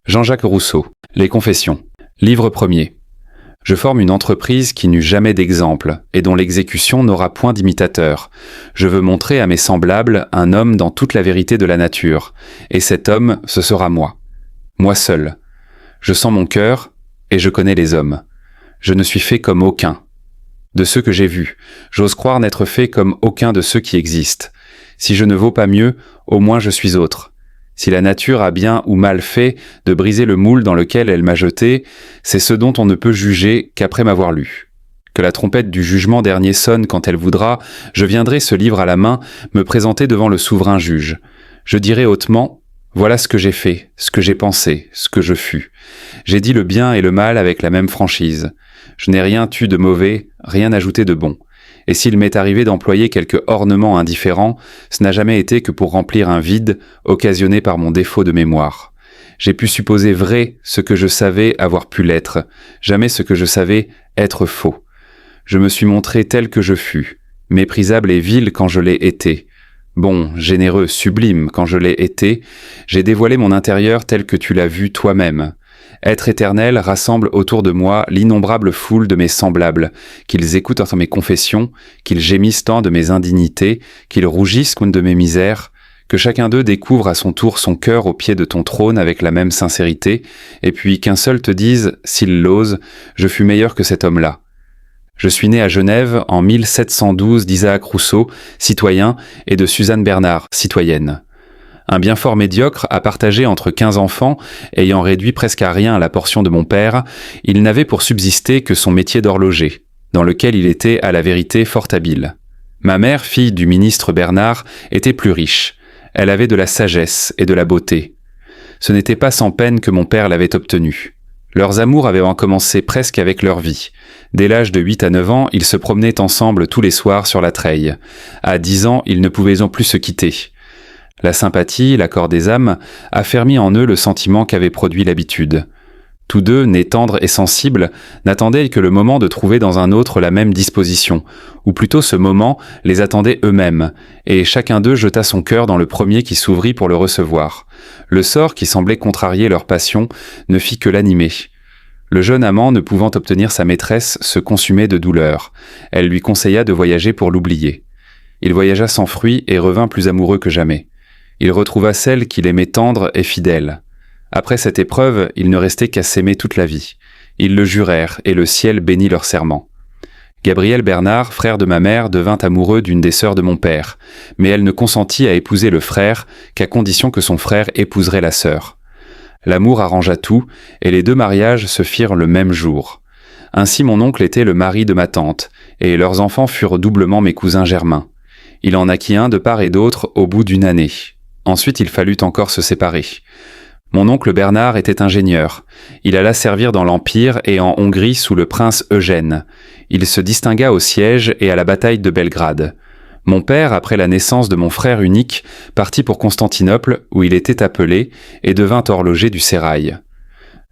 Jean-Jacques Rousseau, Les Confessions, livre premier. Je forme une entreprise qui n'eut jamais d'exemple et dont l'exécution n'aura point d'imitateur. Je veux montrer à mes semblables un homme dans toute la vérité de la nature, et cet homme, ce sera moi. Moi seul. Je sens mon cœur, et je connais les hommes. Je ne suis fait comme aucun. De ceux que j'ai vus, j'ose croire n'être fait comme aucun de ceux qui existent. Si je ne vaux pas mieux, au moins je suis autre. Si la nature a bien ou mal fait de briser le moule dans lequel elle m'a jeté, c'est ce dont on ne peut juger qu'après m'avoir lu. Que la trompette du jugement dernier sonne quand elle voudra, je viendrai ce livre à la main me présenter devant le souverain juge. Je dirai hautement, voilà ce que j'ai fait, ce que j'ai pensé, ce que je fus. J'ai dit le bien et le mal avec la même franchise. Je n'ai rien tu de mauvais, rien ajouté de bon. Et s'il m'est arrivé d'employer quelque ornement indifférent, ce n'a jamais été que pour remplir un vide occasionné par mon défaut de mémoire. J'ai pu supposer vrai ce que je savais avoir pu l'être, jamais ce que je savais être faux. Je me suis montré tel que je fus, méprisable et vil quand je l'ai été. Bon, généreux, sublime quand je l'ai été, j'ai dévoilé mon intérieur tel que tu l'as vu toi-même. Être éternel rassemble autour de moi l'innombrable foule de mes semblables, qu'ils écoutent en mes confessions, qu'ils gémissent tant de mes indignités, qu'ils rougissent de mes misères, que chacun d'eux découvre à son tour son cœur au pied de ton trône avec la même sincérité, et puis qu'un seul te dise, s'il l'ose, je fus meilleur que cet homme-là. Je suis né à Genève en 1712 d'Isaac Rousseau, citoyen, et de Suzanne Bernard, citoyenne. Un bien fort médiocre à partager entre 15 enfants, ayant réduit presque à rien la portion de mon père, il n'avait pour subsister que son métier d'horloger, dans lequel il était à la vérité fort habile. Ma mère, fille du ministre Bernard, était plus riche. Elle avait de la sagesse et de la beauté. Ce n'était pas sans peine que mon père l'avait obtenue. Leurs amours avaient commencé presque avec leur vie. Dès l'âge de 8 à 9 ans, ils se promenaient ensemble tous les soirs sur la treille. À 10 ans, ils ne pouvaient plus se quitter. La sympathie, l'accord des âmes, affermit en eux le sentiment qu'avait produit l'habitude. Tous deux, nés tendres et sensibles, n'attendaient que le moment de trouver dans un autre la même disposition, ou plutôt ce moment les attendait eux-mêmes, et chacun d'eux jeta son cœur dans le premier qui s'ouvrit pour le recevoir. Le sort, qui semblait contrarier leur passion, ne fit que l'animer. Le jeune amant, ne pouvant obtenir sa maîtresse, se consumait de douleur. Elle lui conseilla de voyager pour l'oublier. Il voyagea sans fruit et revint plus amoureux que jamais. Il retrouva celle qu'il aimait tendre et fidèle. Après cette épreuve, il ne restait qu'à s'aimer toute la vie. Ils le jurèrent, et le ciel bénit leur serment. Gabriel Bernard, frère de ma mère, devint amoureux d'une des sœurs de mon père, mais elle ne consentit à épouser le frère qu'à condition que son frère épouserait la sœur. L'amour arrangea tout, et les deux mariages se firent le même jour. Ainsi mon oncle était le mari de ma tante, et leurs enfants furent doublement mes cousins germains. Il en naquit un de part et d'autre au bout d'une année. Ensuite, il fallut encore se séparer. Mon oncle Bernard était ingénieur. Il alla servir dans l'Empire et en Hongrie sous le prince Eugène. Il se distingua au siège et à la bataille de Belgrade. Mon père, après la naissance de mon frère unique, partit pour Constantinople, où il était appelé, et devint horloger du sérail.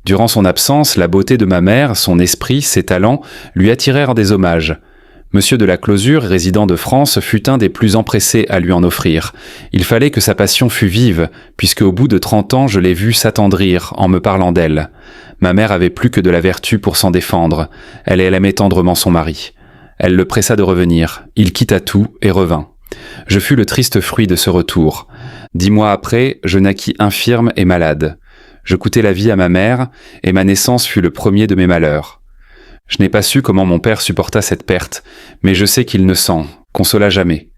Durant son absence, la beauté de ma mère, son esprit, ses talents, lui attirèrent des hommages. Monsieur de la Closure, résident de France, fut un des plus empressés à lui en offrir. Il fallait que sa passion fût vive, puisque au bout de 30 ans, je l'ai vue s'attendrir en me parlant d'elle. Ma mère avait plus que de la vertu pour s'en défendre. Elle aimait tendrement son mari. Elle le pressa de revenir. Il quitta tout et revint. Je fus le triste fruit de ce retour. 10 mois après, je naquis infirme et malade. Je coûtai la vie à ma mère, et ma naissance fut le premier de mes malheurs. Je n'ai pas su comment mon père supporta cette perte, mais je sais qu'il ne s'en consola jamais.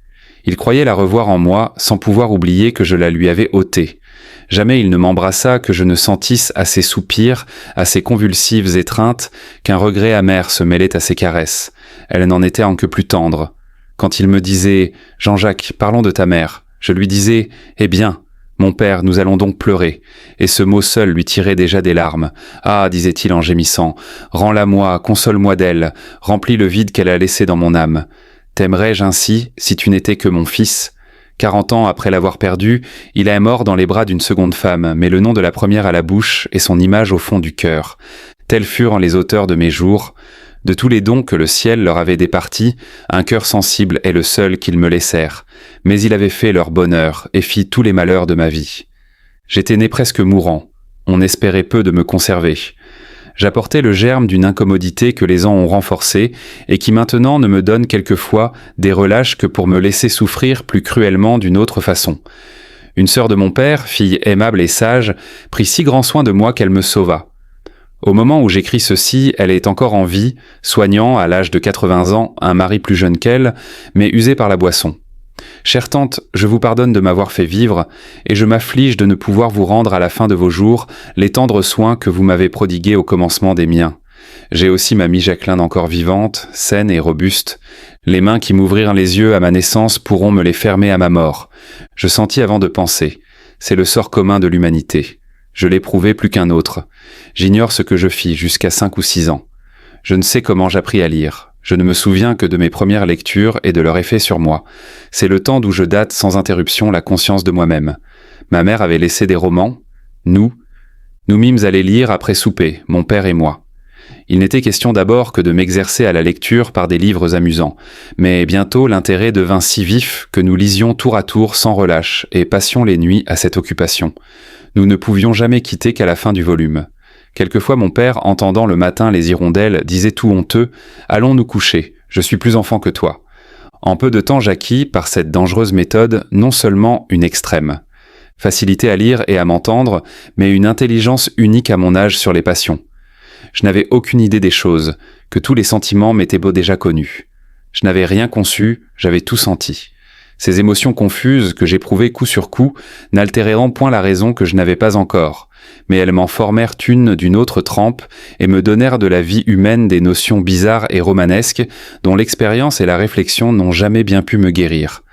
Il croyait la revoir en moi, sans pouvoir oublier que je la lui avais ôtée. Jamais il ne m'embrassa que je ne sentisse à ses soupirs, à ses convulsives étreintes, qu'un regret amer se mêlait à ses caresses. Elle n'en était en que plus tendre. Quand il me disait « Jean-Jacques, parlons de ta mère », je lui disais « Eh bien ». Mon père, nous allons donc pleurer. Et ce mot seul lui tirait déjà des larmes. Ah, disait-il en gémissant, rends-la-moi, console-moi d'elle, remplis le vide qu'elle a laissé dans mon âme. T'aimerais-je ainsi, si tu n'étais que mon fils? 40 ans après l'avoir perdu, il est mort dans les bras d'une seconde femme, mais le nom de la première à la bouche et son image au fond du cœur. Tels furent les auteurs de mes jours. De tous les dons que le ciel leur avait départis, un cœur sensible est le seul qu'ils me laissèrent, mais il avait fait leur bonheur et fit tous les malheurs de ma vie. J'étais né presque mourant. On espérait peu de me conserver. J'apportais le germe d'une incommodité que les ans ont renforcée et qui maintenant ne me donne quelquefois des relâches que pour me laisser souffrir plus cruellement d'une autre façon. Une sœur de mon père, fille aimable et sage, prit si grand soin de moi qu'elle me sauva. Au moment où j'écris ceci, elle est encore en vie, soignant, à l'âge de 80 ans, un mari plus jeune qu'elle, mais usé par la boisson. Chère tante, je vous pardonne de m'avoir fait vivre, et je m'afflige de ne pouvoir vous rendre à la fin de vos jours les tendres soins que vous m'avez prodigués au commencement des miens. J'ai aussi ma Jacqueline encore vivante, saine et robuste. Les mains qui m'ouvrirent les yeux à ma naissance pourront me les fermer à ma mort. Je sentis avant de penser. C'est le sort commun de l'humanité. Je l'éprouvai plus qu'un autre. J'ignore ce que je fis jusqu'à 5 ou 6 ans. Je ne sais comment j'appris à lire. Je ne me souviens que de mes premières lectures et de leur effet sur moi. C'est le temps d'où je date sans interruption la conscience de moi-même. Ma mère avait laissé des romans. Nous mîmes à les lire après souper, mon père et moi. Il n'était question d'abord que de m'exercer à la lecture par des livres amusants, mais bientôt l'intérêt devint si vif que nous lisions tour à tour sans relâche et passions les nuits à cette occupation. Nous ne pouvions jamais quitter qu'à la fin du volume. Quelquefois mon père, entendant le matin les hirondelles, disait tout honteux « Allons nous coucher, je suis plus enfant que toi ». En peu de temps j'acquis, par cette dangereuse méthode, non seulement une extrême facilité à lire et à m'entendre, mais une intelligence unique à mon âge sur les passions. Je n'avais aucune idée des choses, que tous les sentiments m'étaient beaux déjà connus. Je n'avais rien conçu, j'avais tout senti. Ces émotions confuses que j'éprouvais coup sur coup n'altéreront point la raison que je n'avais pas encore, mais elles m'en formèrent une d'une autre trempe et me donnèrent de la vie humaine des notions bizarres et romanesques dont l'expérience et la réflexion n'ont jamais bien pu me guérir.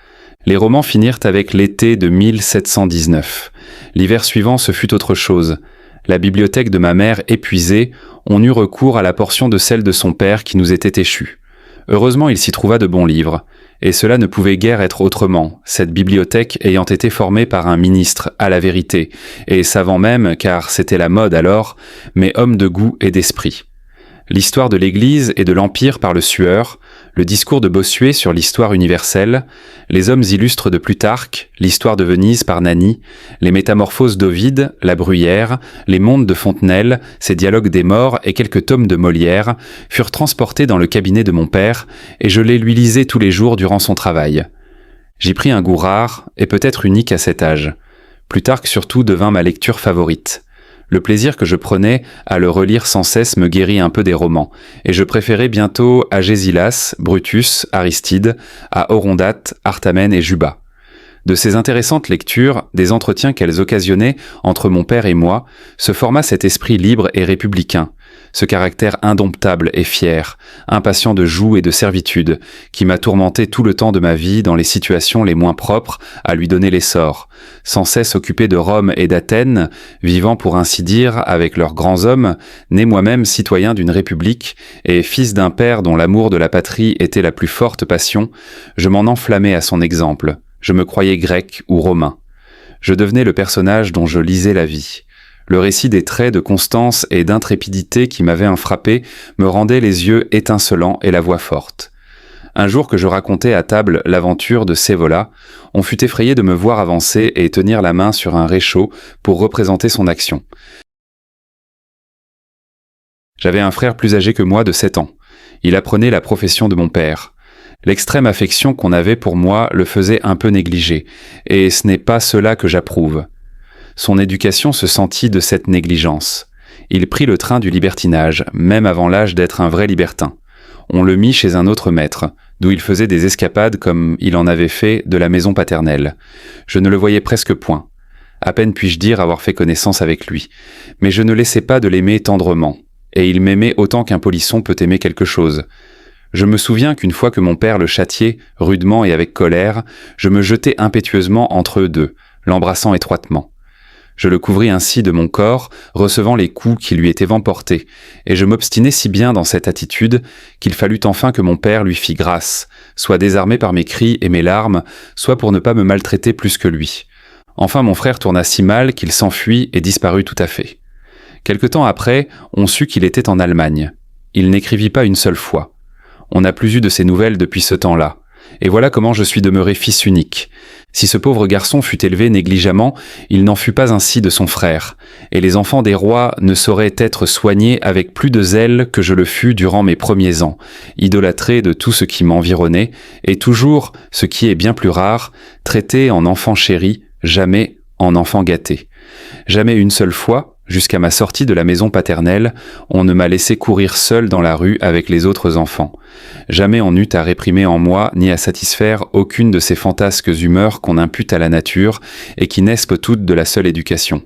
Les romans finirent avec l'été de 1719. L'hiver suivant, ce fut autre chose. La bibliothèque de ma mère épuisée, on eut recours à la portion de celle de son père qui nous était échue. Heureusement, il s'y trouva de bons livres. Et cela ne pouvait guère être autrement, cette bibliothèque ayant été formée par un ministre, à la vérité, et savant même, car c'était la mode alors, mais homme de goût et d'esprit. L'histoire de l'Église et de l'Empire par le Sueur, le discours de Bossuet sur l'histoire universelle, les hommes illustres de Plutarque, l'histoire de Venise par Nani, les métamorphoses d'Ovide, la Bruyère, les mondes de Fontenelle, ses dialogues des morts et quelques tomes de Molière furent transportés dans le cabinet de mon père et je les lui lisais tous les jours durant son travail. J'y pris un goût rare et peut-être unique à cet âge. Plutarque surtout devint ma lecture favorite. Le plaisir que je prenais à le relire sans cesse me guérit un peu des romans, et je préférais bientôt Agésilas, Brutus, Aristide, à Orondate, Artamène et Juba. De ces intéressantes lectures, des entretiens qu'elles occasionnaient entre mon père et moi, se forma cet esprit libre et républicain, ce caractère indomptable et fier, impatient de joug et de servitude, qui m'a tourmenté tout le temps de ma vie dans les situations les moins propres à lui donner l'essor, sans cesse occupé de Rome et d'Athènes, vivant pour ainsi dire avec leurs grands hommes, né moi-même citoyen d'une république et fils d'un père dont l'amour de la patrie était la plus forte passion, je m'en enflammais à son exemple. Je me croyais grec ou romain. Je devenais le personnage dont je lisais la vie. Le récit des traits de constance et d'intrépidité qui m'avaient frappé me rendait les yeux étincelants et la voix forte. Un jour que je racontais à table l'aventure de Sévola, on fut effrayé de me voir avancer et tenir la main sur un réchaud pour représenter son action. J'avais un frère plus âgé que moi de 7 ans. Il apprenait la profession de mon père. L'extrême affection qu'on avait pour moi le faisait un peu négliger, et ce n'est pas cela que j'approuve. Son éducation se sentit de cette négligence. Il prit le train du libertinage, même avant l'âge d'être un vrai libertin. On le mit chez un autre maître, d'où il faisait des escapades comme il en avait fait de la maison paternelle. Je ne le voyais presque point. À peine puis-je dire avoir fait connaissance avec lui. Mais je ne laissais pas de l'aimer tendrement, et il m'aimait autant qu'un polisson peut aimer quelque chose. Je me souviens qu'une fois que mon père le châtiait, rudement et avec colère, je me jetai impétueusement entre eux deux, l'embrassant étroitement. Je le couvris ainsi de mon corps, recevant les coups qui lui étaient vent portés, et je m'obstinai si bien dans cette attitude qu'il fallut enfin que mon père lui fît grâce, soit désarmé par mes cris et mes larmes, soit pour ne pas me maltraiter plus que lui. Enfin mon frère tourna si mal qu'il s'enfuit et disparut tout à fait. Quelque temps après, on sut qu'il était en Allemagne. Il n'écrivit pas une seule fois. On n'a plus eu de ses nouvelles depuis ce temps-là. Et voilà comment je suis demeuré fils unique. Si ce pauvre garçon fut élevé négligemment, il n'en fut pas ainsi de son frère, et les enfants des rois ne sauraient être soignés avec plus de zèle que je le fus durant mes premiers ans, idolâtré de tout ce qui m'environnait, et toujours, ce qui est bien plus rare, traité en enfant chéri, jamais en enfant gâté. Jamais une seule fois, jusqu'à ma sortie de la maison paternelle, on ne m'a laissé courir seul dans la rue avec les autres enfants. Jamais on n'eut à réprimer en moi ni à satisfaire aucune de ces fantasques humeurs qu'on impute à la nature et qui naissent toutes de la seule éducation.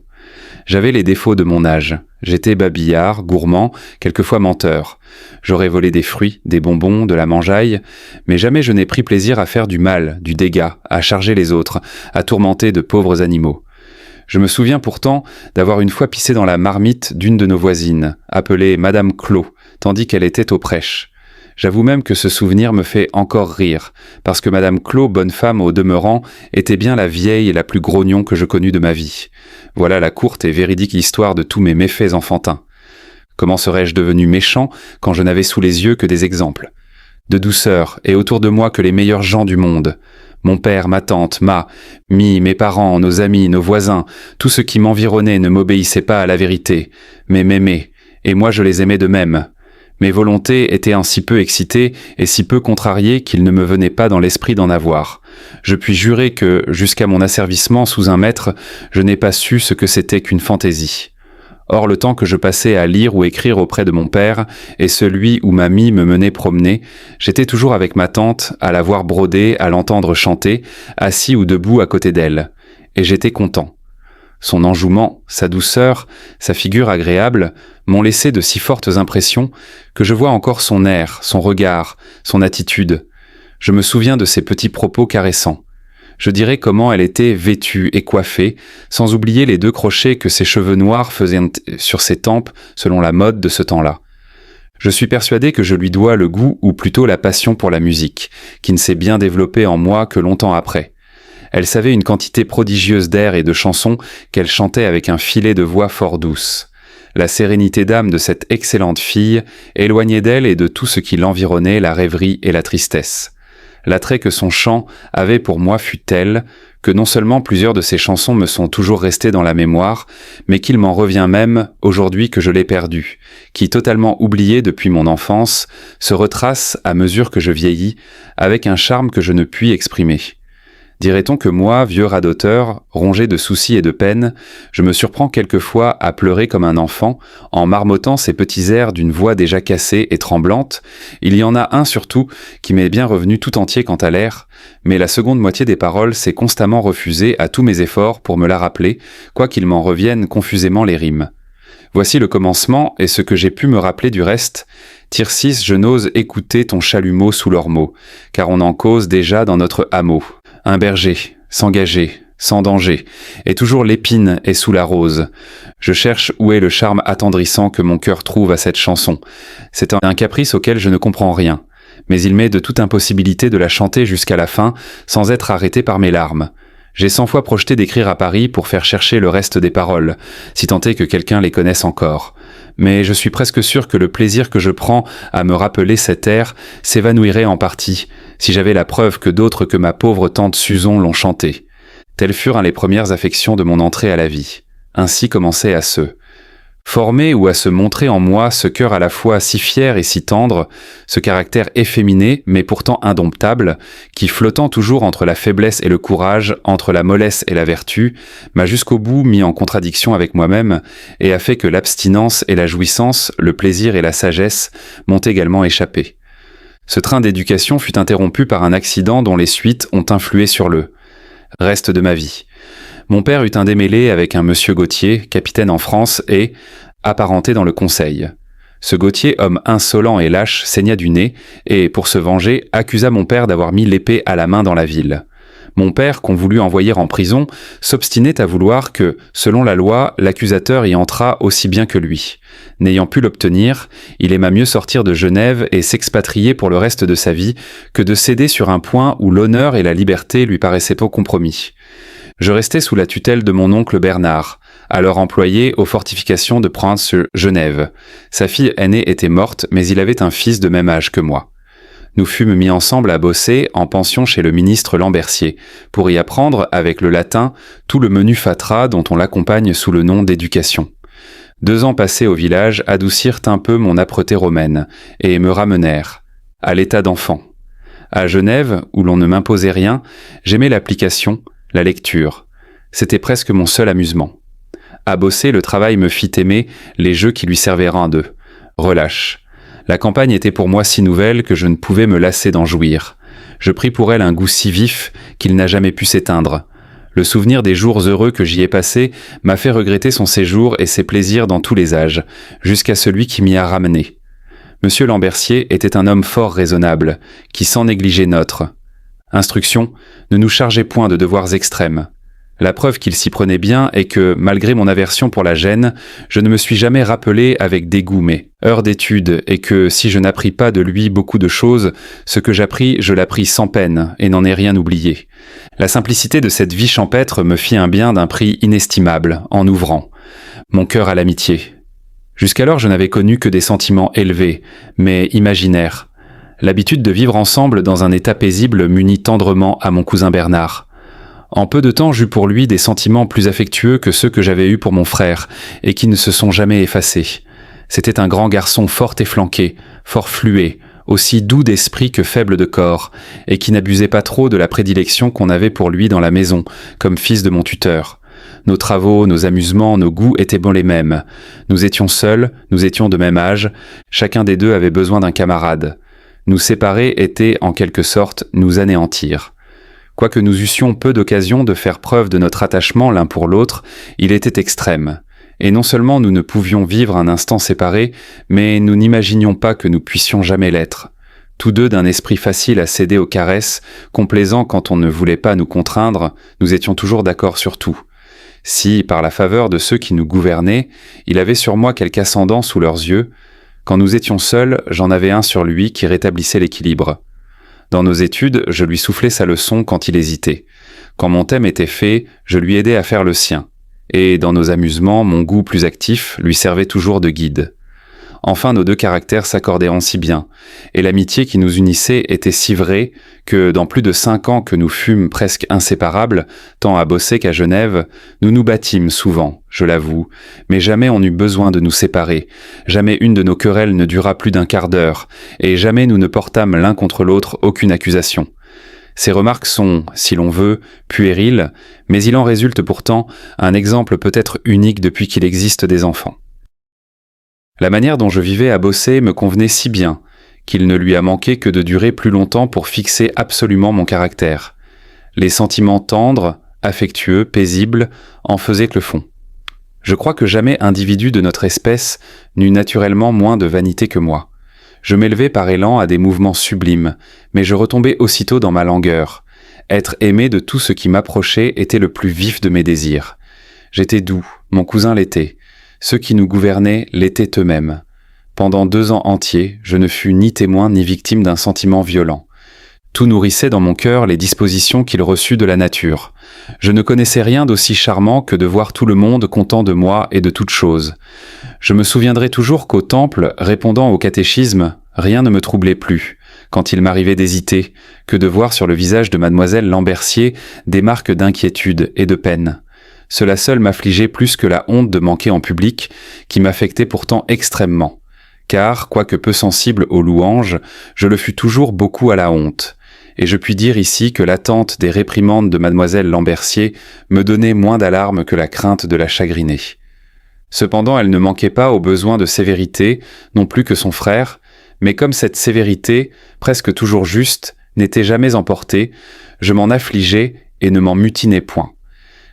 J'avais les défauts de mon âge. J'étais babillard, gourmand, quelquefois menteur. J'aurais volé des fruits, des bonbons, de la mangeaille, mais jamais je n'ai pris plaisir à faire du mal, du dégât, à charger les autres, à tourmenter de pauvres animaux. Je me souviens pourtant d'avoir une fois pissé dans la marmite d'une de nos voisines, appelée Madame Clos, tandis qu'elle était aux prêches. J'avoue même que ce souvenir me fait encore rire, parce que Madame Clos, bonne femme au demeurant, était bien la vieille et la plus grognon que je connus de ma vie. Voilà la courte et véridique histoire de tous mes méfaits enfantins. Comment serais-je devenu méchant quand je n'avais sous les yeux que des exemples de douceur et autour de moi que les meilleurs gens du monde? Mon père, ma tante, mes parents, nos amis, nos voisins, tout ce qui m'environnait ne m'obéissait pas à la vérité, mais m'aimait, et moi je les aimais de même. Mes volontés étaient ainsi peu excitées et si peu contrariées qu'il ne me venait pas dans l'esprit d'en avoir. Je puis jurer que, jusqu'à mon asservissement sous un maître, je n'ai pas su ce que c'était qu'une fantaisie. Or le temps que je passais à lire ou écrire auprès de mon père, et celui où mamie me menait promener, j'étais toujours avec ma tante, à la voir broder, à l'entendre chanter, assis ou debout à côté d'elle. Et j'étais content. Son enjouement, sa douceur, sa figure agréable m'ont laissé de si fortes impressions que je vois encore son air, son regard, son attitude. Je me souviens de ses petits propos caressants. Je dirais comment elle était vêtue et coiffée, sans oublier les 2 crochets que ses cheveux noirs faisaient sur ses tempes selon la mode de ce temps-là. Je suis persuadé que je lui dois le goût ou plutôt la passion pour la musique, qui ne s'est bien développée en moi que longtemps après. Elle savait une quantité prodigieuse d'airs et de chansons qu'elle chantait avec un filet de voix fort douce. La sérénité d'âme de cette excellente fille éloignait d'elle et de tout ce qui l'environnait la rêverie et la tristesse. L'attrait que son chant avait pour moi fut tel que non seulement plusieurs de ses chansons me sont toujours restées dans la mémoire, mais qu'il m'en revient même, aujourd'hui que je l'ai perdue, qui, totalement oubliée depuis mon enfance, se retrace à mesure que je vieillis, avec un charme que je ne puis exprimer. Dirait-on que moi, vieux radoteur, rongé de soucis et de peines, je me surprends quelquefois à pleurer comme un enfant, en marmottant ces petits airs d'une voix déjà cassée et tremblante. Il y en a un surtout qui m'est bien revenu tout entier quant à l'air, mais la seconde moitié des paroles s'est constamment refusée à tous mes efforts pour me la rappeler, quoiqu'il m'en reviennent confusément les rimes. Voici le commencement et ce que j'ai pu me rappeler du reste. Tircis, je n'ose écouter ton chalumeau sous l'ormeau, car on en cause déjà dans notre hameau. Un berger, s'engager, sans danger, et toujours l'épine est sous la rose. Je cherche où est le charme attendrissant que mon cœur trouve à cette chanson. C'est un caprice auquel je ne comprends rien, mais il m'est de toute impossibilité de la chanter jusqu'à la fin, sans être arrêté par mes larmes. J'ai 100 fois projeté d'écrire à Paris pour faire chercher le reste des paroles, si tant est que quelqu'un les connaisse encore. Mais je suis presque sûr que le plaisir que je prends à me rappeler cet air s'évanouirait en partie, si j'avais la preuve que d'autres que ma pauvre tante Suzon l'ont chanté. Telles furent les premières affections de mon entrée à la vie. Ainsi commençait à se former ou à se montrer en moi ce cœur à la fois si fier et si tendre, ce caractère efféminé mais pourtant indomptable, qui flottant toujours entre la faiblesse et le courage, entre la mollesse et la vertu, m'a jusqu'au bout mis en contradiction avec moi-même et a fait que l'abstinence et la jouissance, le plaisir et la sagesse m'ont également échappé. Ce train d'éducation fut interrompu par un accident dont les suites ont influé sur le reste de ma vie. Mon père eut un démêlé avec un monsieur Gautier, capitaine en France et apparenté dans le conseil. Ce Gautier, homme insolent et lâche, saigna du nez et, pour se venger, accusa mon père d'avoir mis l'épée à la main dans la ville. Mon père, qu'on voulut envoyer en prison, s'obstinait à vouloir que, selon la loi, l'accusateur y entrât aussi bien que lui. N'ayant pu l'obtenir, il aima mieux sortir de Genève et s'expatrier pour le reste de sa vie que de céder sur un point où l'honneur et la liberté lui paraissaient peu compromis. Je restai sous la tutelle de mon oncle Bernard, alors employé aux fortifications de Prince-sur-Genève. Sa fille aînée était morte, mais il avait un fils de même âge que moi. Nous fûmes mis ensemble à bosser en pension chez le ministre Lambertier, pour y apprendre, avec le latin, tout le menu fatras dont on l'accompagne sous le nom d'éducation. 2 ans passés au village adoucirent un peu mon âpreté romaine, et me ramenèrent à l'état d'enfant. À Genève, où l'on ne m'imposait rien, j'aimais l'application, la lecture. C'était presque mon seul amusement. À bosser, le travail me fit aimer les jeux qui lui servaient d'eux. Relâche. La campagne était pour moi si nouvelle que je ne pouvais me lasser d'en jouir. Je pris pour elle un goût si vif qu'il n'a jamais pu s'éteindre. Le souvenir des jours heureux que j'y ai passés m'a fait regretter son séjour et ses plaisirs dans tous les âges, jusqu'à celui qui m'y a ramené. Monsieur Lambertier était un homme fort raisonnable, qui sans négliger notre instruction ne nous chargeait point de devoirs extrêmes. La preuve qu'il s'y prenait bien est que, malgré mon aversion pour la gêne, je ne me suis jamais rappelé avec dégoût mes heures d'études et que, si je n'appris pas de lui beaucoup de choses, ce que j'appris, je l'appris sans peine et n'en ai rien oublié. La simplicité de cette vie champêtre me fit un bien d'un prix inestimable, en ouvrant mon cœur à l'amitié. Jusqu'alors, je n'avais connu que des sentiments élevés, mais imaginaires. L'habitude de vivre ensemble dans un état paisible m'unit tendrement à mon cousin Bernard. En peu de temps, j'eus pour lui des sentiments plus affectueux que ceux que j'avais eus pour mon frère, et qui ne se sont jamais effacés. C'était un grand garçon fort efflanqué, fort fluet, aussi doux d'esprit que faible de corps, et qui n'abusait pas trop de la prédilection qu'on avait pour lui dans la maison, comme fils de mon tuteur. Nos travaux, nos amusements, nos goûts étaient bons les mêmes. Nous étions seuls, nous étions de même âge, chacun des deux avait besoin d'un camarade. Nous séparer était, en quelque sorte, nous anéantir. Quoique nous eussions peu d'occasion de faire preuve de notre attachement l'un pour l'autre, il était extrême. Et non seulement nous ne pouvions vivre un instant séparés, mais nous n'imaginions pas que nous puissions jamais l'être. Tous deux d'un esprit facile à céder aux caresses, complaisant quand on ne voulait pas nous contraindre, nous étions toujours d'accord sur tout. Si, par la faveur de ceux qui nous gouvernaient, il avait sur moi quelque ascendant sous leurs yeux, quand nous étions seuls, j'en avais un sur lui qui rétablissait l'équilibre. Dans nos études, je lui soufflais sa leçon quand il hésitait. Quand mon thème était fait, je lui aidais à faire le sien. Et dans nos amusements, mon goût plus actif lui servait toujours de guide. Enfin, nos deux caractères s'accordaient en si bien, et l'amitié qui nous unissait était si vraie que, dans plus de 5 ans que nous fûmes presque inséparables, tant à Bosser qu'à Genève, nous nous battîmes souvent, je l'avoue, mais jamais on eut besoin de nous séparer, jamais une de nos querelles ne dura plus d'un quart d'heure, et jamais nous ne portâmes l'un contre l'autre aucune accusation. Ces remarques sont, si l'on veut, puériles, mais il en résulte pourtant un exemple peut-être unique depuis qu'il existe des enfants. La manière dont je vivais à Bosser me convenait si bien qu'il ne lui a manqué que de durer plus longtemps pour fixer absolument mon caractère. Les sentiments tendres, affectueux, paisibles en faisaient le fond. Je crois que jamais individu de notre espèce n'eut naturellement moins de vanité que moi. Je m'élevais par élan à des mouvements sublimes, mais je retombais aussitôt dans ma langueur. Être aimé de tout ce qui m'approchait était le plus vif de mes désirs. J'étais doux, mon cousin l'était. Ceux qui nous gouvernaient l'étaient eux-mêmes. Pendant 2 ans entiers, je ne fus ni témoin ni victime d'un sentiment violent. Tout nourrissait dans mon cœur les dispositions qu'il reçut de la nature. Je ne connaissais rien d'aussi charmant que de voir tout le monde content de moi et de toutes choses. Je me souviendrai toujours qu'au temple, répondant au catéchisme, rien ne me troublait plus, quand il m'arrivait d'hésiter, que de voir sur le visage de mademoiselle Lambertier des marques d'inquiétude et de peine. Cela seul m'affligeait plus que la honte de manquer en public, qui m'affectait pourtant extrêmement. Car, quoique peu sensible aux louanges, je le fus toujours beaucoup à la honte. Et je puis dire ici que l'attente des réprimandes de mademoiselle Lambertier me donnait moins d'alarme que la crainte de la chagriner. Cependant, elle ne manquait pas au besoin de sévérité, non plus que son frère, mais comme cette sévérité, presque toujours juste, n'était jamais emportée, je m'en affligeais et ne m'en mutinais point.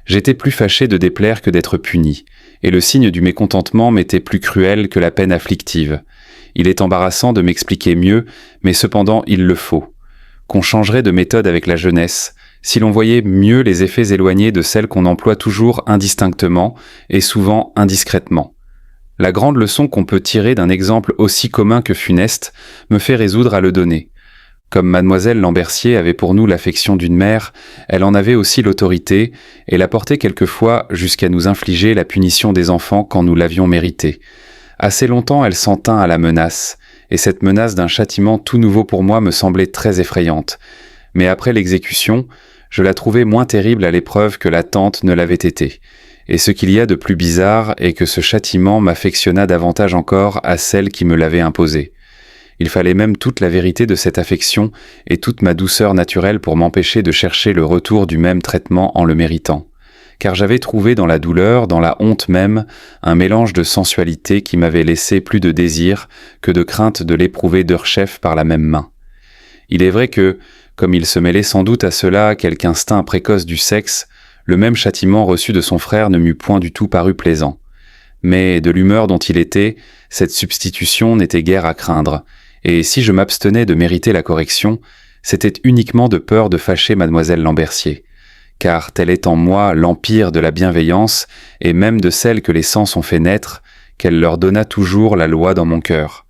J'étais plus fâché de déplaire que d'être puni, et le signe du mécontentement m'était plus cruel que la peine afflictive. Il est embarrassant de m'expliquer mieux, mais cependant il le faut. Qu'on changerait de méthode avec la jeunesse, si l'on voyait mieux les effets éloignés de celles qu'on emploie toujours indistinctement et souvent indiscrètement. La grande leçon qu'on peut tirer d'un exemple aussi commun que funeste me fait résoudre à le donner. Comme mademoiselle Lambertier avait pour nous l'affection d'une mère, elle en avait aussi l'autorité, et la portait quelquefois jusqu'à nous infliger la punition des enfants quand nous l'avions méritée. Assez longtemps elle s'en tint à la menace, et cette menace d'un châtiment tout nouveau pour moi me semblait très effrayante. Mais après l'exécution, je la trouvais moins terrible à l'épreuve que l'attente ne l'avait été. Et ce qu'il y a de plus bizarre est que ce châtiment m'affectionna davantage encore à celle qui me l'avait imposé. Il fallait même toute la vérité de cette affection et toute ma douceur naturelle pour m'empêcher de chercher le retour du même traitement en le méritant. Car j'avais trouvé dans la douleur, dans la honte même, un mélange de sensualité qui m'avait laissé plus de désir que de crainte de l'éprouver d'heure-chef par la même main. Il est vrai que, comme il se mêlait sans doute à cela quelque instinct précoce du sexe, le même châtiment reçu de son frère ne m'eût point du tout paru plaisant. Mais, de l'humeur dont il était, cette substitution n'était guère à craindre, et si je m'abstenais de mériter la correction, c'était uniquement de peur de fâcher mademoiselle Lambercier, car tel est en moi l'empire de la bienveillance, et même de celle que les sens ont fait naître, qu'elle leur donna toujours la loi dans mon cœur.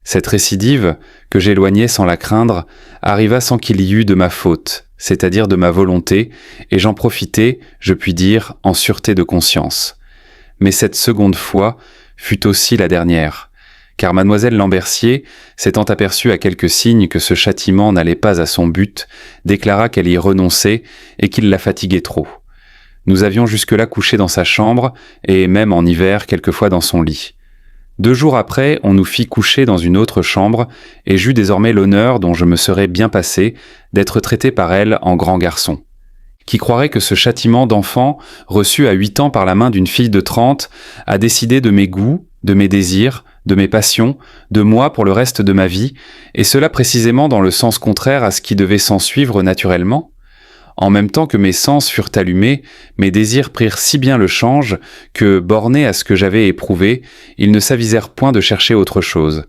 Cette récidive, que j'éloignais sans la craindre, arriva sans qu'il y eût de ma faute, c'est-à-dire de ma volonté, et j'en profitai, je puis dire, en sûreté de conscience. Mais cette seconde fois fut aussi la dernière, car mademoiselle Lambercier, s'étant aperçue à quelques signes que ce châtiment n'allait pas à son but, déclara qu'elle y renonçait et qu'il la fatiguait trop. Nous avions jusque-là couché dans sa chambre, et même en hiver quelquefois dans son lit. 2 jours après, on nous fit coucher dans une autre chambre, et j'eus désormais l'honneur, dont je me serais bien passé, d'être traité par elle en grand garçon. Qui croirait que ce châtiment d'enfant, reçu à 8 ans par la main d'une fille de 30, a décidé de mes goûts, de mes désirs, de mes passions, de moi pour le reste de ma vie, et cela précisément dans le sens contraire à ce qui devait s'en suivre naturellement? En même temps que mes sens furent allumés, mes désirs prirent si bien le change que, bornés à ce que j'avais éprouvé, ils ne s'avisèrent point de chercher autre chose.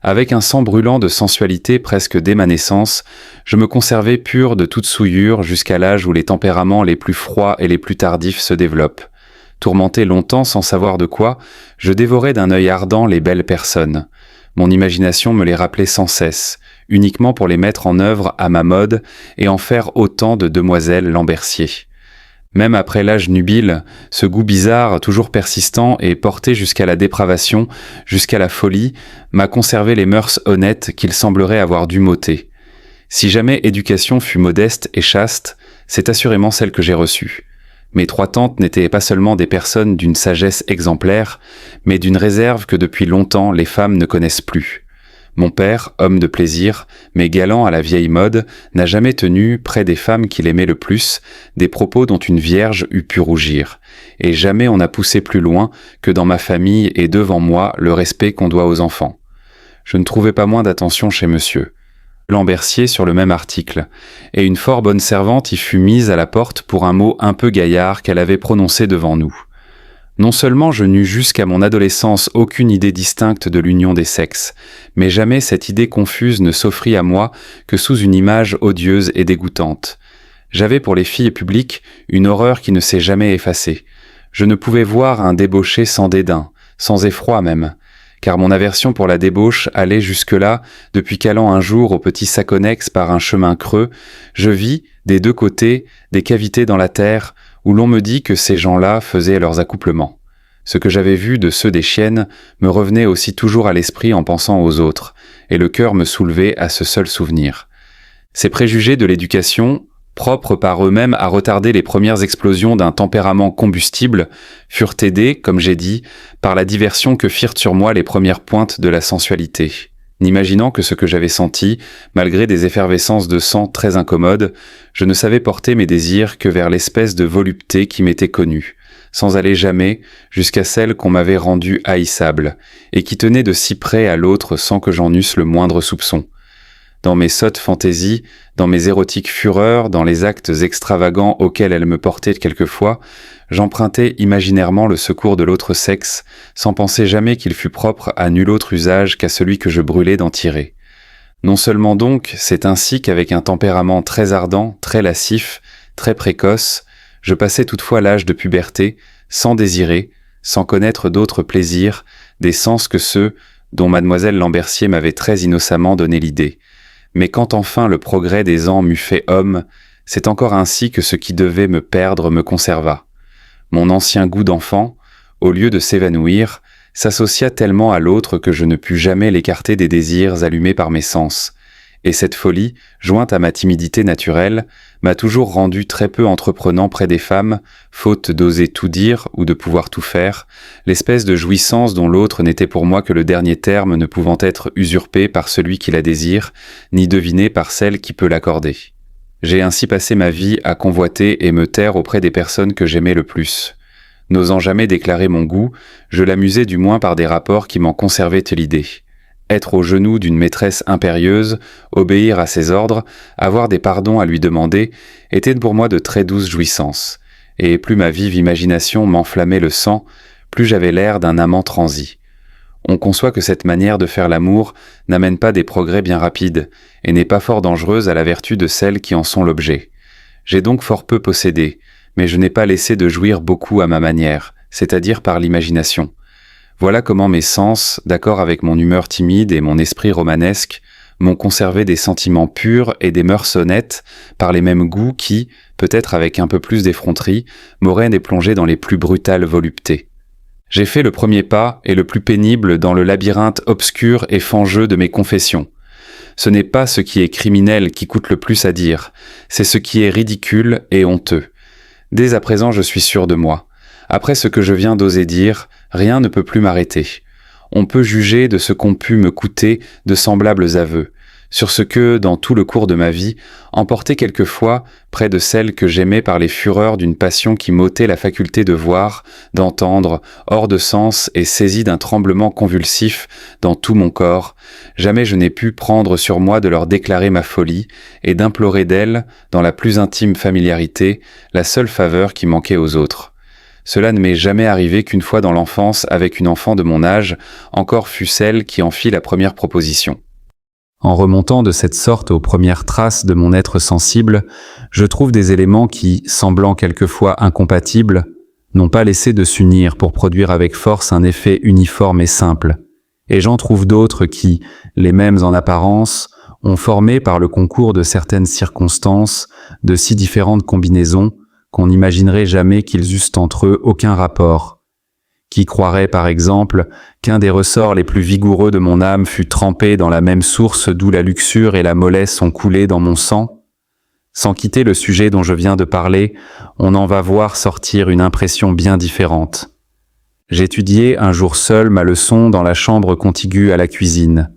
Avec un sang brûlant de sensualité presque dès ma naissance, je me conservai pur de toute souillure jusqu'à l'âge où les tempéraments les plus froids et les plus tardifs se développent. Tourmenté longtemps sans savoir de quoi, je dévorais d'un œil ardent les belles personnes. Mon imagination me les rappelait sans cesse, uniquement pour les mettre en œuvre à ma mode et en faire autant de demoiselles Lambercier. Même après l'âge nubile, ce goût bizarre, toujours persistant et porté jusqu'à la dépravation, jusqu'à la folie, m'a conservé les mœurs honnêtes qu'il semblerait avoir dû m'ôter. Si jamais éducation fut modeste et chaste, c'est assurément celle que j'ai reçue. Mes 3 tantes n'étaient pas seulement des personnes d'une sagesse exemplaire, mais d'une réserve que depuis longtemps les femmes ne connaissent plus. Mon père, homme de plaisir, mais galant à la vieille mode, n'a jamais tenu, près des femmes qu'il aimait le plus, des propos dont une vierge eût pu rougir, et jamais on n'a poussé plus loin que dans ma famille et devant moi le respect qu'on doit aux enfants. Je ne trouvais pas moins d'attention chez monsieur Lambercier sur le même article, et une fort bonne servante y fut mise à la porte pour un mot un peu gaillard qu'elle avait prononcé devant nous. Non seulement je n'eus jusqu'à mon adolescence aucune idée distincte de l'union des sexes, mais jamais cette idée confuse ne s'offrit à moi que sous une image odieuse et dégoûtante. J'avais pour les filles publiques une horreur qui ne s'est jamais effacée. Je ne pouvais voir un débauché sans dédain, sans effroi même, car mon aversion pour la débauche allait jusque-là, depuis qu'allant un jour au petit Saconnex par un chemin creux, je vis, des 2 côtés, des cavités dans la terre, où l'on me dit que ces gens-là faisaient leurs accouplements. Ce que j'avais vu de ceux des chiennes me revenait aussi toujours à l'esprit en pensant aux autres, et le cœur me soulevait à ce seul souvenir. Ces préjugés de l'éducation, propres par eux-mêmes à retarder les premières explosions d'un tempérament combustible, furent aidés, comme j'ai dit, par la diversion que firent sur moi les premières pointes de la sensualité. N'imaginant que ce que j'avais senti, malgré des effervescences de sang très incommodes, je ne savais porter mes désirs que vers l'espèce de volupté qui m'était connue, sans aller jamais jusqu'à celle qu'on m'avait rendue haïssable, et qui tenait de si près à l'autre sans que j'en eusse le moindre soupçon. Dans mes sottes fantaisies, dans mes érotiques fureurs, dans les actes extravagants auxquels elle me portait quelquefois, j'empruntais imaginairement le secours de l'autre sexe, sans penser jamais qu'il fût propre à nul autre usage qu'à celui que je brûlais d'en tirer. Non seulement donc, c'est ainsi qu'avec un tempérament très ardent, très lascif, très précoce, je passais toutefois l'âge de puberté, sans désirer, sans connaître d'autres plaisirs, des sens que ceux dont mademoiselle Lambercier m'avait très innocemment donné l'idée. Mais quand enfin le progrès des ans m'eut fait homme, c'est encore ainsi que ce qui devait me perdre me conserva. Mon ancien goût d'enfant, au lieu de s'évanouir, s'associa tellement à l'autre que je ne pus jamais l'écarter des désirs allumés par mes sens. Et cette folie, jointe à ma timidité naturelle, m'a toujours rendu très peu entreprenant près des femmes, faute d'oser tout dire ou de pouvoir tout faire, l'espèce de jouissance dont l'autre n'était pour moi que le dernier terme ne pouvant être usurpé par celui qui la désire, ni deviné par celle qui peut l'accorder. J'ai ainsi passé ma vie à convoiter et me taire auprès des personnes que j'aimais le plus. N'osant jamais déclarer mon goût, je l'amusais du moins par des rapports qui m'en conservaient l'idée. Être au genou d'une maîtresse impérieuse, obéir à ses ordres, avoir des pardons à lui demander, étaient pour moi de très douces jouissances. Et plus ma vive imagination m'enflammait le sang, plus j'avais l'air d'un amant transi. On conçoit que cette manière de faire l'amour n'amène pas des progrès bien rapides, et n'est pas fort dangereuse à la vertu de celles qui en sont l'objet. J'ai donc fort peu possédé, mais je n'ai pas laissé de jouir beaucoup à ma manière, c'est-à-dire par l'imagination. Voilà comment mes sens, d'accord avec mon humeur timide et mon esprit romanesque, m'ont conservé des sentiments purs et des mœurs honnêtes par les mêmes goûts qui, peut-être avec un peu plus d'effronterie, m'auraient déplongé dans les plus brutales voluptés. J'ai fait le premier pas et le plus pénible dans le labyrinthe obscur et fangeux de mes confessions. Ce n'est pas ce qui est criminel qui coûte le plus à dire, c'est ce qui est ridicule et honteux. Dès à présent je suis sûr de moi. Après ce que je viens d'oser dire, rien ne peut plus m'arrêter. On peut juger de ce qu'ont pu me coûter de semblables aveux, sur ce que, dans tout le cours de ma vie, emporté quelquefois près de celle que j'aimais par les fureurs d'une passion qui m'ôtait la faculté de voir, d'entendre, hors de sens et saisi d'un tremblement convulsif dans tout mon corps, jamais je n'ai pu prendre sur moi de leur déclarer ma folie et d'implorer d'elles, dans la plus intime familiarité, la seule faveur qui manquait aux autres. Cela ne m'est jamais arrivé qu'une fois dans l'enfance avec une enfant de mon âge, encore fut celle qui en fit la première proposition. En remontant de cette sorte aux premières traces de mon être sensible, je trouve des éléments qui, semblant quelquefois incompatibles, n'ont pas laissé de s'unir pour produire avec force un effet uniforme et simple. Et j'en trouve d'autres qui, les mêmes en apparence, ont formé par le concours de certaines circonstances de si différentes combinaisons qu'on n'imaginerait jamais qu'ils eussent entre eux aucun rapport. Qui croirait, par exemple, qu'un des ressorts les plus vigoureux de mon âme fût trempé dans la même source d'où la luxure et la mollesse ont coulé dans mon sang? Sans quitter le sujet dont je viens de parler, on en va voir sortir une impression bien différente. J'étudiais un jour seul ma leçon dans la chambre contiguë à la cuisine.